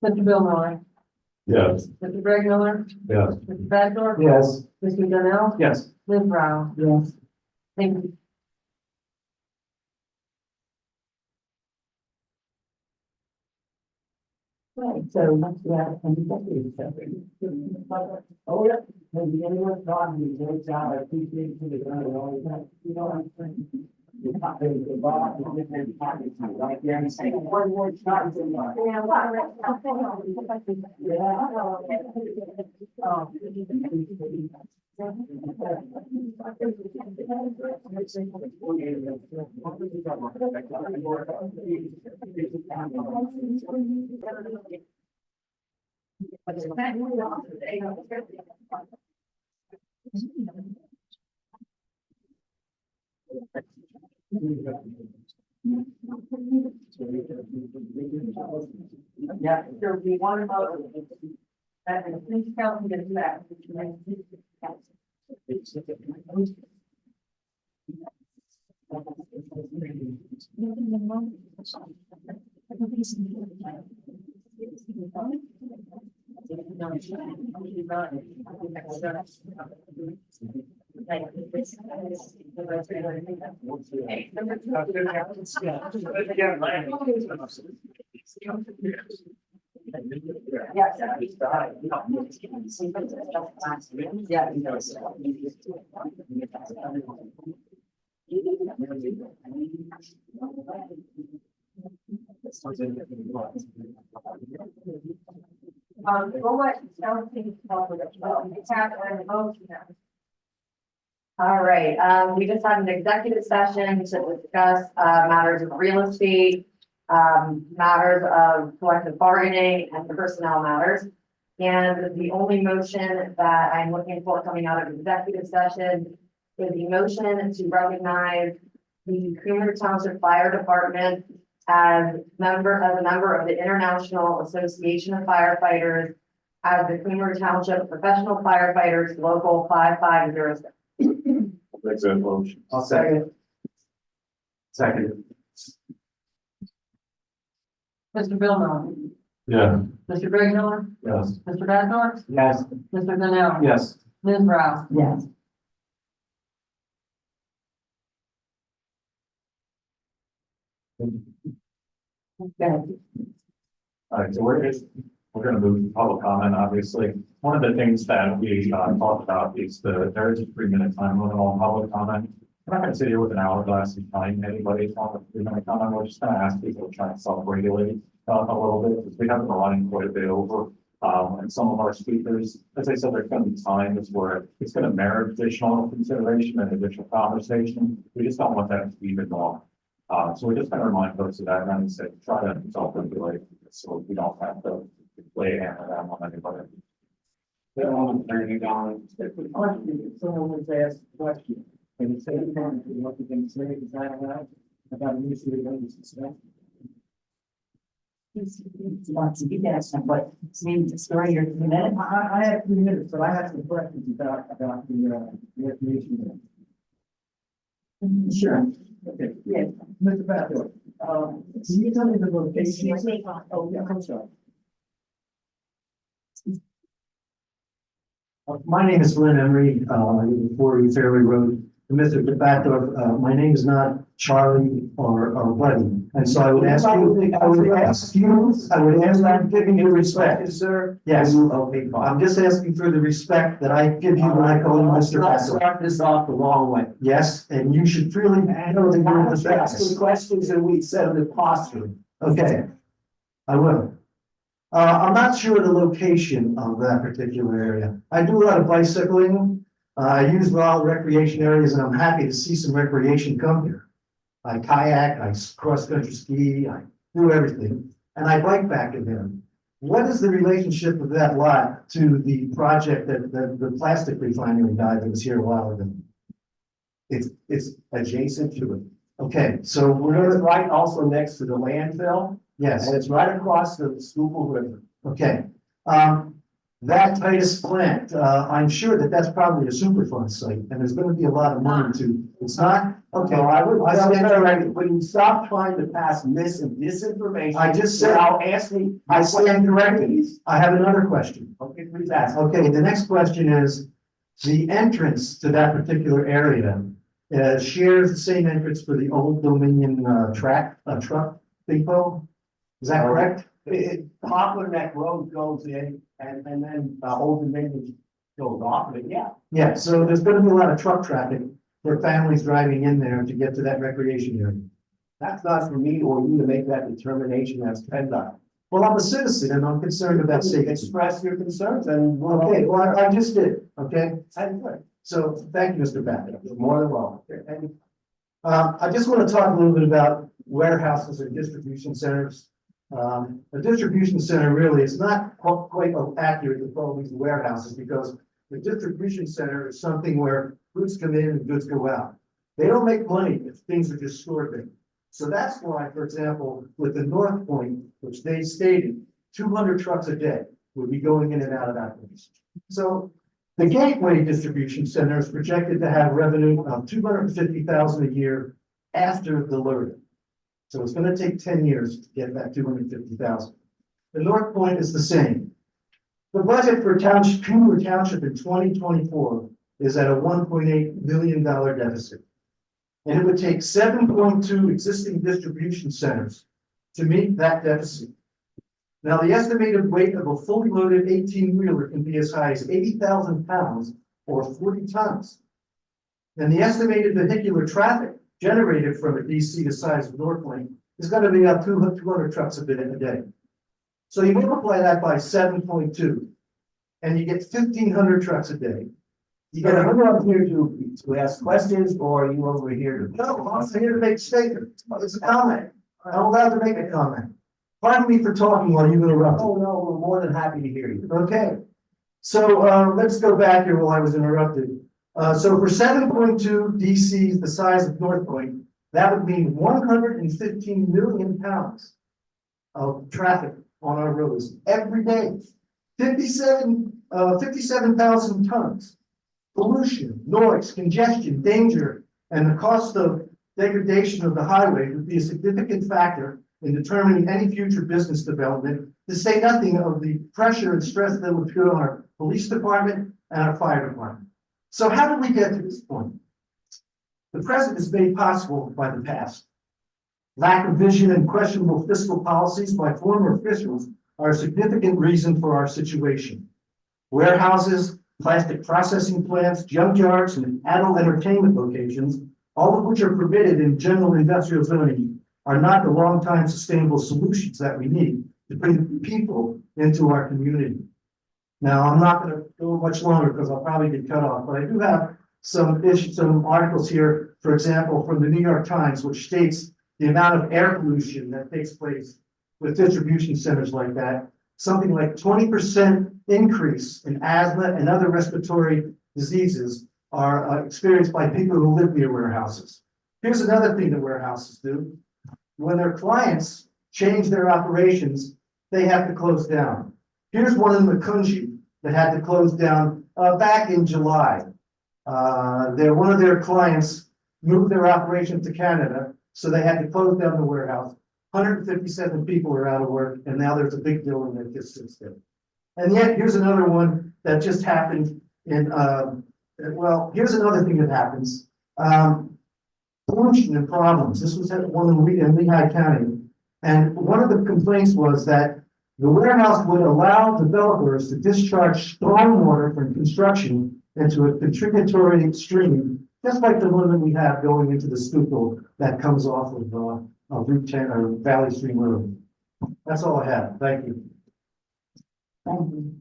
Mr. Bill Miller,
Yes,
Mr. Greg Miller,
yes.
Mr. Badger,
Yes.
Mr. Donnell,
Yes.
Ms. Brown.
Yes.
Thank you.
Right, so once we have an executive session. Oh, yeah, maybe anyone's gone, you take out, I appreciate you, you know, I'm saying. You're not really the boss, you're just in pocket, right there, and say, one more shot.
Yeah, there will be one vote. That is, please count and get it back. We'll let Chelsea talk with it.
All right, we just had an executive session to discuss, matters of real estate, matters of collective bargaining and personnel matters. And the only motion that I'm looking for coming out of executive session is the motion to recognize the Cumru Township Fire Department as a member of the International Association of Firefighters, as the Cumru Township Professional Firefighters Local 5506.
Make that motion.
I'll second. Second.
Mr. Bill Miller,
Yeah,
Mr. Greg Miller,
yes.
Mr. Badger,
Yes.
Mr. Donnell.
Yes.
Ms. Brown.
Yes. Okay.
All right, so we're gonna move to public comment, obviously. One of the things that we talked about is there is a 3-minute time limit on public comment. We're not gonna sit here with an hourglass and time anybody on a 3-minute comment. We're just gonna ask people to try and self-regulate a little bit, because we have been running quite a bit over. And some of our speakers, as I said, there's gonna be times where it's gonna merit additional consideration and additional conversation. We just don't want that to be the norm. So we're just gonna remind folks of that, and say, try to self-regulate, so we don't have to lay a hammer down on anybody.
Turning down.
If someone was asked a question, and it's saying what you can say, is that allowed? About an issue that was discussed. Want to be there, but during your minute.
I have 3 minutes, but I have some questions about the information.
Sure.
Okay,
Yeah.
Mr. Bathor, can you tell me the location?
Excuse me.
Oh, yeah, I'm sorry.
My name is Glenn Emery, I live at 40 Fairway Road. And Mr. DeFacto, my name is not Charlie or Buddy. And so I would ask I'm giving you respect.
Sir?
Yes.
Okay, fine.
I'm just asking for the respect that I give you when I call you
Let's
Mr.
not
DeFacto.
start this off the wrong way.
Yes, and you should freely know that you're
Asking
respected.
questions and we set the posture.
Okay, I will. I'm not sure the location of that particular area. I do a lot of bicycling. I use a lot of recreation areas and I'm happy to see some recreation come here. I kayak, I cross-country ski, I do everything, and I bike back in there. What is the relationship of that lot to the project that the plastic refinery guy that was here a while ago?
It's adjacent to it.
Okay, so we're
It's
gonna,
right also next to the landfill,
yes.
and it's right across the Schuylkill River.
Okay, that Titus plant, I'm sure that that's probably a Superfund site, and there's gonna be a lot of money to, it's not, okay.
So I would,
I stand-
when you stop trying to pass disinformation.
I just said-
Now ask me.
I stand corrected. I have another question.
Okay, please ask.
Okay, the next question is, the entrance to that particular area, shares the same entrance for the old Dominion, truck depot? Is that correct?
Poplar Neck Road goes in and then Old Dominion goes off of it, yeah.
Yeah, so there's gonna be a lot of truck traffic for families driving in there to get to that recreation area.
That's not for me or you to make that determination, that's PennDOT.
Well, I'm a citizen and I'm concerned about safety.
Express your concerns and.
Okay, well, I just did, okay?
And good.
So, thank you, Mr. Babbitt.
You're more than welcome. And
I just want to talk a little bit about warehouses and distribution centers. A distribution center really is not quite accurate to call these warehouses because the distribution center is something where goods come in and goods go out. They don't make money if things are just stored there. So that's why, for example, with the North Point, which they stated, 200 trucks a day would be going in and out of that place. So the Gateway Distribution Center is projected to have revenue of $250,000 a year after the loading. So it's gonna take 10 years to get that 250,000. The North Point is the same. The budget for Cumru Township in 2024 is at a $1.8 million deficit. And it would take 7.2 existing distribution centers to meet that deficit. Now, the estimated weight of a fully loaded 18-wheeler can be as high as 80,000 pounds or 40 tons. And the estimated vehicular traffic generated from a DC the size of North Lane is going to be up 200 trucks a day. So you multiply that by 7.2, and you get 1,500 trucks a day. You get
are you up here to ask questions or are you over here to?
No, I'm here to make a statement. It's a comment. I'm allowed to make a comment. Pardon me for talking while you interrupt.
Oh, no, we're more than happy to hear you.
Okay. So, let's go back here while I was interrupted. So for 7.2 DCs the size of North Point, that would mean 115 million pounds of traffic on our roads every day. 57,000 tons. Pollution, noise, congestion, danger, and the cost of degradation of the highway would be a significant factor in determining any future business development, to say nothing of the pressure and stress that would put on our police department and our fire department. So how did we get to this point? The present is made possible by the past. Lack of vision and questionable fiscal policies by former officials are a significant reason for our situation. Warehouses, plastic processing plants, junkyards, and adult entertainment locations, all of which are permitted in general industrial zoning, are not the long-time sustainable solutions that we need to bring people into our community. Now, I'm not going to go much longer because I'll probably get cut off, but I do have some articles here, for example, from the New York Times, which states the amount of air pollution that takes place with distribution centers like that, something like 20% increase in asthma and other respiratory diseases are experienced by people who live near warehouses. Here's another thing that warehouses do. When their clients change their operations, they have to close down. Here's one in Cumru that had to close down, back in July. One of their clients moved their operation to Canada, so they had to close down the warehouse. 157 people are out of work, and now there's a big building that just sits there. And yet, here's another one that just happened in, well, here's another thing that happens. Pollution and problems. This was at one in Lehigh County. And one of the complaints was that the warehouse would allow developers to discharge stormwater from construction into a contributory stream, just like the one that we have going into the Schuylkill that comes off of Route 10 or Valley Stream Road. That's all I have. Thank you.
Thank you.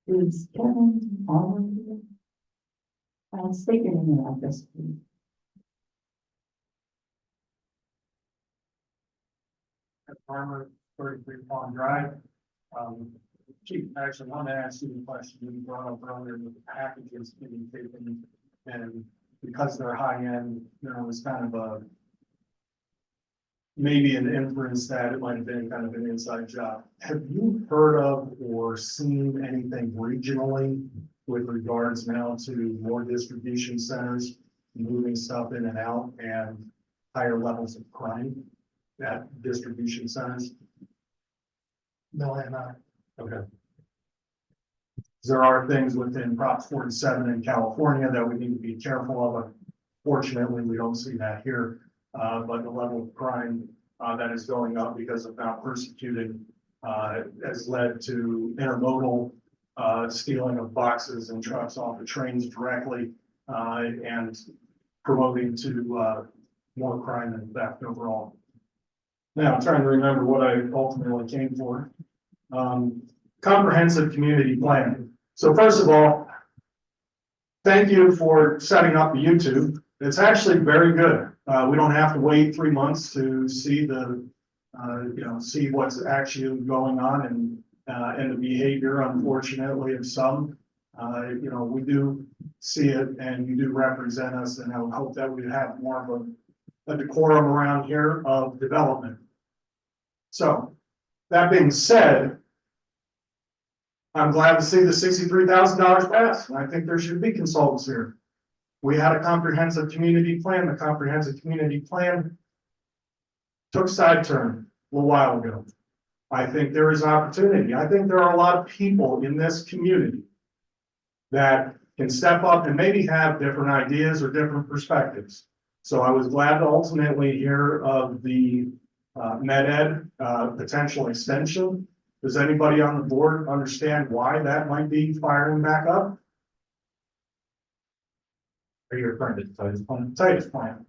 Is Kevin on here? State your name and address, please.
Farmer, 33 Pond Drive. Chief, actually, I want to ask you a question you brought up earlier with the packages being taken, and because they're high end, it's kind of a maybe an inference that it might have been kind of an inside job. Have you heard of or seen anything regionally with regards now to more distribution centers moving stuff in and out and higher levels of crime at distribution centers?
No, I'm not.
Okay. There are things within Prop 47 in California that we need to be careful of. Fortunately, we don't see that here, but the level of crime that is going up because of not persecuting has led to intermodal stealing of boxes and trucks off the trains directly and promoting to more crime and theft overall. Now, I'm trying to remember what I ultimately came for. Comprehensive community planning. So first of all, thank you for setting up the YouTube. It's actually very good. We don't have to wait 3 months to see see what's actually going on and the behavior, unfortunately, of some. We do see it, and you do represent us, and I would hope that we have more of a decorum around here of development. So, that being said, I'm glad to see the $63,000 pass. I think there should be consultants here. We had a comprehensive community plan. The comprehensive community plan took side turn a little while ago. I think there is opportunity. I think there are a lot of people in this community that can step up and maybe have different ideas or different perspectives. So I was glad to ultimately hear of the MedEd potential extension. Does anybody on the board understand why that might be firing back up? Are you referring to the Titus plan? Titus plan.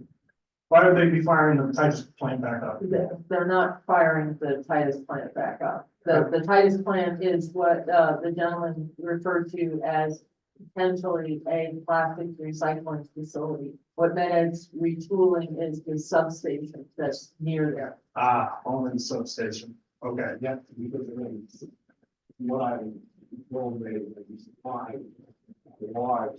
Why would they be firing the Titus plan back up?
They're not firing the Titus plant back up. The Titus plant is what the gentleman referred to as potentially a plastic recycling facility. What MedEd's retooling is the substation that's near there.
Only the substation. Okay.
Yeah, because what I told me is fine.
Well,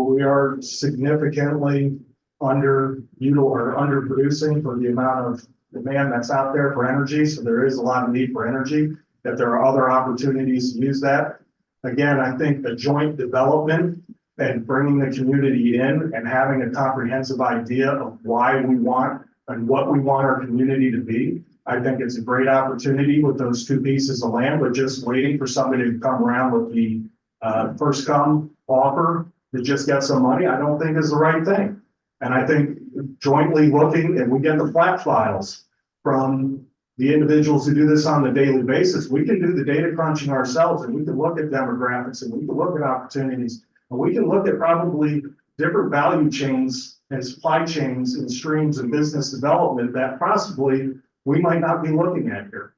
we are significantly under underproducing for the amount of demand that's out there for energy. So there is a lot of need for energy. That there are other opportunities to use that. Again, I think the joint development and bringing the community in and having a comprehensive idea of why we want and what we want our community to be. I think it's a great opportunity with those two pieces of land, but just waiting for somebody to come around with the first come offer to just get some money, I don't think is the right thing. And I think jointly looking, and we get the flat files from the individuals who do this on a daily basis, we can do the data crunching ourselves, and we can look at demographics, and we can look at opportunities, and we can look at probably different value chains and supply chains and streams and business development that possibly we might not be looking at here.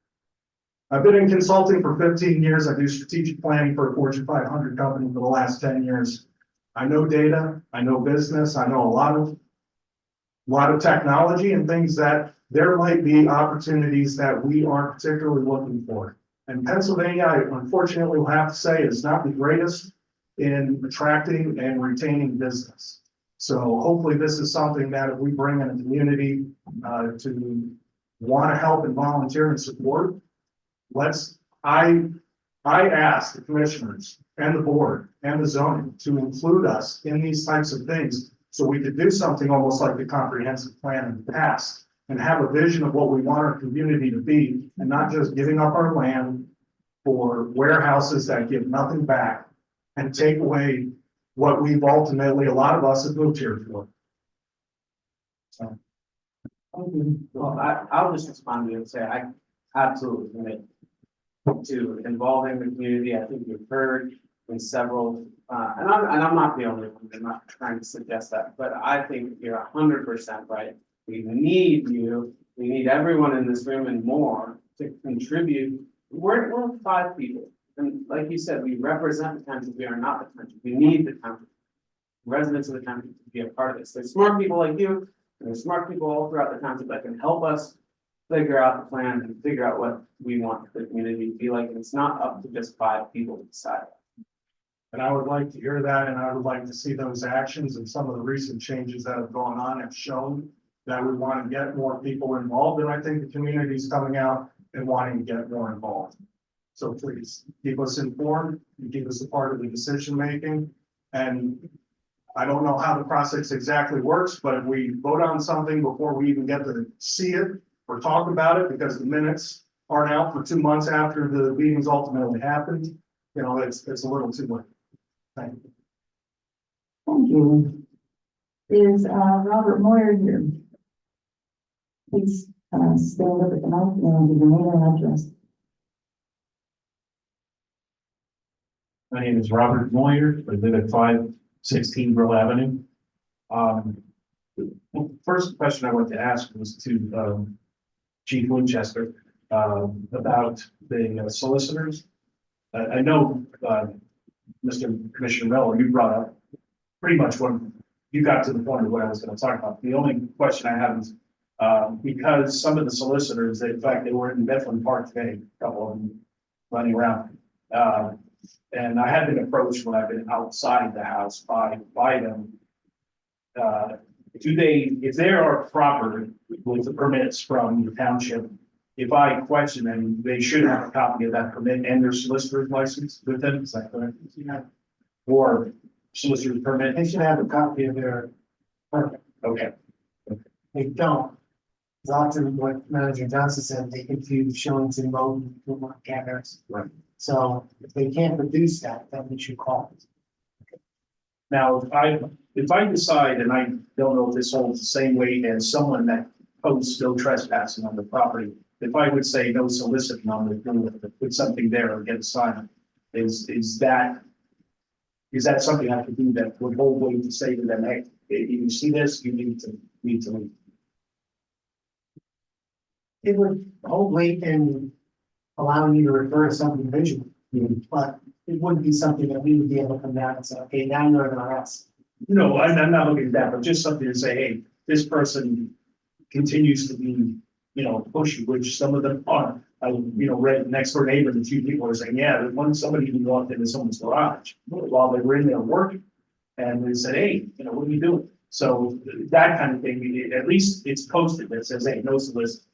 I've been in consulting for 15 years. I do strategic planning for a Fortune 500 company for the last 10 years. I know data, I know business, I know a lot of technology and things that there might be opportunities that we aren't particularly looking for. And Pennsylvania, I unfortunately will have to say, is not the greatest in attracting and retaining business.
So hopefully this is something that if we bring in a community, to want to help and volunteer and support, I ask the commissioners and the board and the zoning to include us in these types of things. So we could do something almost like the comprehensive plan in the past and have a vision of what we want our community to be and not just giving up our land for warehouses that give nothing back and take away what we've ultimately, a lot of us have moved here for. So.
Well, I'll just respond to you and say, I absolutely commit to involving the community. I think you've heard in several, and I'm not the only one, I'm not trying to suggest that, but I think you're 100% right. We need you, we need everyone in this room and more to contribute. We're 5 people, and like you said, we represent the country, we are not the country, we need the country. Residents of the country to be a part of this. There's smart people like you, and there's smart people all throughout the country that can help us figure out the plan and figure out what we want the community to be like, and it's not up to just 5 people to decide.
And I would like to hear that, and I would like to see those actions, and some of the recent changes that have gone on have shown that we want to get more people involved, and I think the community is coming out and wanting to get more involved. So please keep us informed and keep us a part of the decision making. And I don't know how the process exactly works, but if we vote on something before we even get to see it or talk about it, because the minutes aren't out for 2 months after the meetings ultimately happened, you know, it's a little too late. Thank you.
Thank you. Is Robert Moyer here? Please stand up at the mic and give your name and address.
My name is Robert Moyer. I live at 516 Brill Avenue. First question I wanted to ask was to Chief Winchester about the solicitors. I know, Mr. Commissioner Miller, you brought up pretty much when you got to the point of what I was going to talk about. The only question I have is because some of the solicitors, in fact, they were in Bethlehem Park today, a couple of them running around. And I had been approached when I've been outside the house by them. If they are proper with the permits from the township, if I question them, they should have a copy of that permit and their solicitor's license with them, is that correct? Or solicitor's permit?
They should have a copy of their permit.
Okay,
They don't. It's often what Manager Johnson said, they confuse Shillington Road and Vermont cameras.
Right.
So if they can't produce that, then we should call it.
now, if I decide, and I don't know if this holds the same weight as someone that posts no trespassing on the property, if I would say no soliciting on the, put something there or get a sign, is that something I could do that would hold weight to say to them, hey, if you see this, you need to leave?
It would hold weight in allowing you to refer to something visual, but it wouldn't be something that we would be able to come down and say, okay, now you're going to arrest.
No, I'm not looking at that, but just something to say, hey, this person continues to be, pushy, which some of them are. I, read next door neighbor, the 2 people are saying, yeah, there's somebody who walked into someone's garage while they were in there working. And they said, hey, what are you doing? So that kind of thing, at least it's posted that says, hey, no solicit.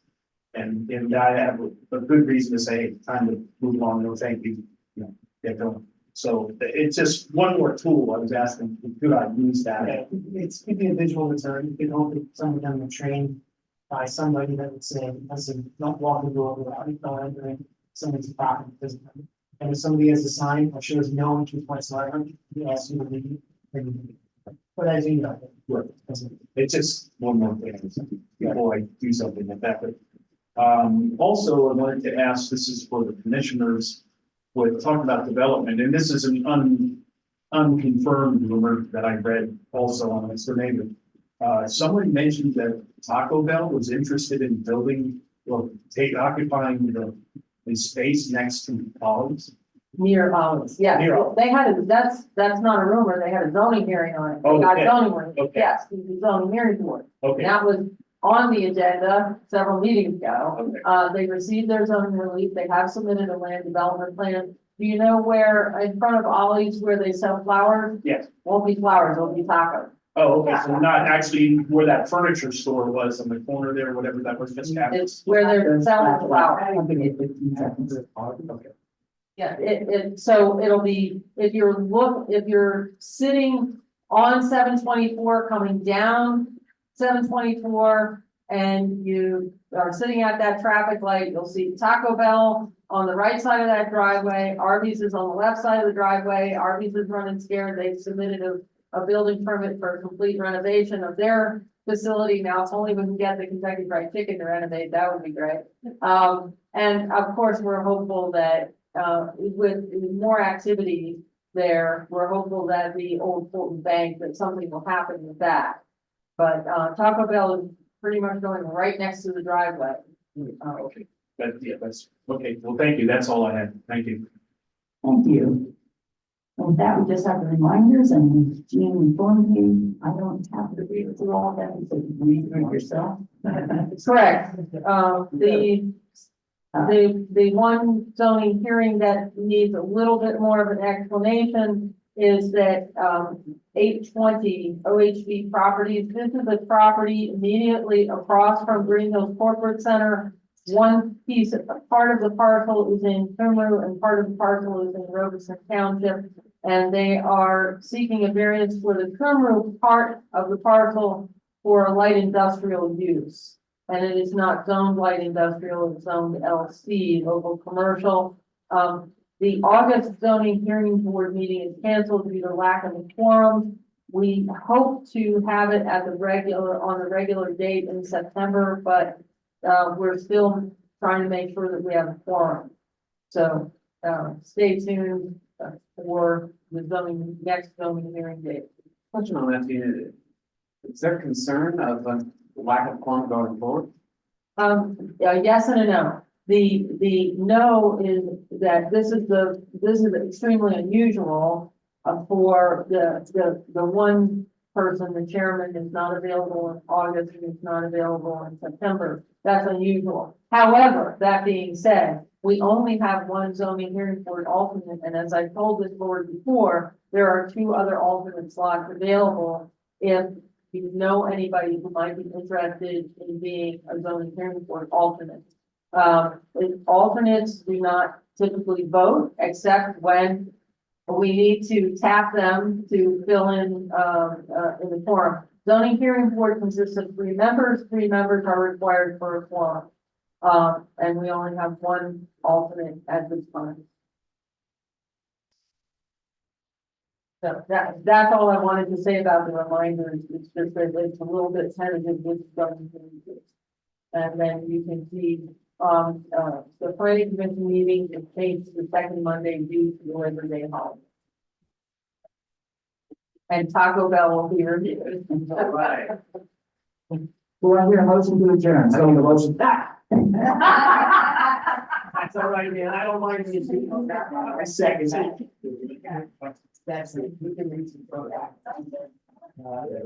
And I have a good reason to say, hey, time to move along, no thank you, get going. So it's just one more tool. I was asking, could I use that?
Yeah, it's could be a visual deterrent. You could hope that someone on the train by somebody that would say, listen, don't walk the door without entering someone's property. And if somebody has a sign, I'm sure there's no one to point whatsoever, you ask you to leave. But as you know,
It's just one more thing before I do something like that. But also, I wanted to ask, this is for the commissioners, we're talking about development, and this is an unconfirmed rumor that I read also on Mr. Neighbor. Someone mentioned that Taco Bell was interested in building or occupying the space next to Ollie's.
Near Ollie's, yes,
Near Ollie's.
they had, that's not a rumor, they had a zoning hearing on it. They
Oh,
got
okay.
zoning hearing,
Okay.
yes, the zoning hearing board.
Okay.
That was on the agenda several meetings ago.
Okay.
They received their zoning relief, they have submitted a land development plan. Do you know where, in front of Ollie's, where they sell flowers?
Yes.
Won't be flowers, it'll be tacos.
Oh, okay, so not actually where that furniture store was on the corner there, whatever that was just happened.
It's where they're selling flowers.
I'll give you 15 seconds.
Okay.
Yeah, so it'll be, if you're sitting on 724 coming down 724 and you are sitting at that traffic light, you'll see Taco Bell on the right side of that driveway, Arby's is on the left side of the driveway, Arby's is running scared, they've submitted a building permit for a complete renovation of their facility. Now, it's only when we get the Kentucky Fried Chicken to renovate, that would be great. And of course, we're hopeful that with more activity there, we're hopeful that the old Fulton Bank, that something will happen with that. But Taco Bell is pretty much going right next to the driveway.
Okay, that's, okay, well, thank you, that's all I had, thank you.
Thank you. With that, we just have the reminders and Jean informed you, I don't have to read through all of them, so you can read through it yourself.
Correct. The one zoning hearing that needs a little bit more of an explanation is that 820 OHV Properties, this is a property immediately across from Green Hills Corporate Center. One piece, part of the parcel is in Cumru and part of the parcel is in Robeson Township. And they are seeking a variance for the Cumru part of the parcel for light industrial use. And it is not zoned light industrial, it's zoned LC, local commercial. The August zoning hearing board meeting is canceled due to lack of a quorum. We hope to have it at on the regular date in September, but we're still trying to make sure that we have a quorum. So stay tuned for the next zoning hearing date.
Question on that, Tina. Is there concern of lack of quorum going forward?
Yes and a no. The no is that this is extremely unusual for the one person, the chairman is not available in August and is not available in September. That's unusual. However, that being said, we only have one zoning hearing board alternate, and as I told this board before, there are 2 other alternate slots available if you know anybody who might be interested in being a zoning hearing board alternate. Alternates do not typically vote except when we need to tap them to fill in the quorum. Zoning hearing board consists of 3 members. 3 members are required for a quorum. And we only have 1 alternate at this time. So that's all I wanted to say about the reminders. It's just that it's a little bit tentative with zoning hearing boards. And then you can see the planning commission meeting is changed to the 2nd Monday due to the Labor Day holiday. And Taco Bell will be reviewed.
All right.
Do I hear a motion to adjourn?
I need a motion.
That's all right, man, I don't mind being too.
I second it. That's it. We can reach it from that.
Yeah.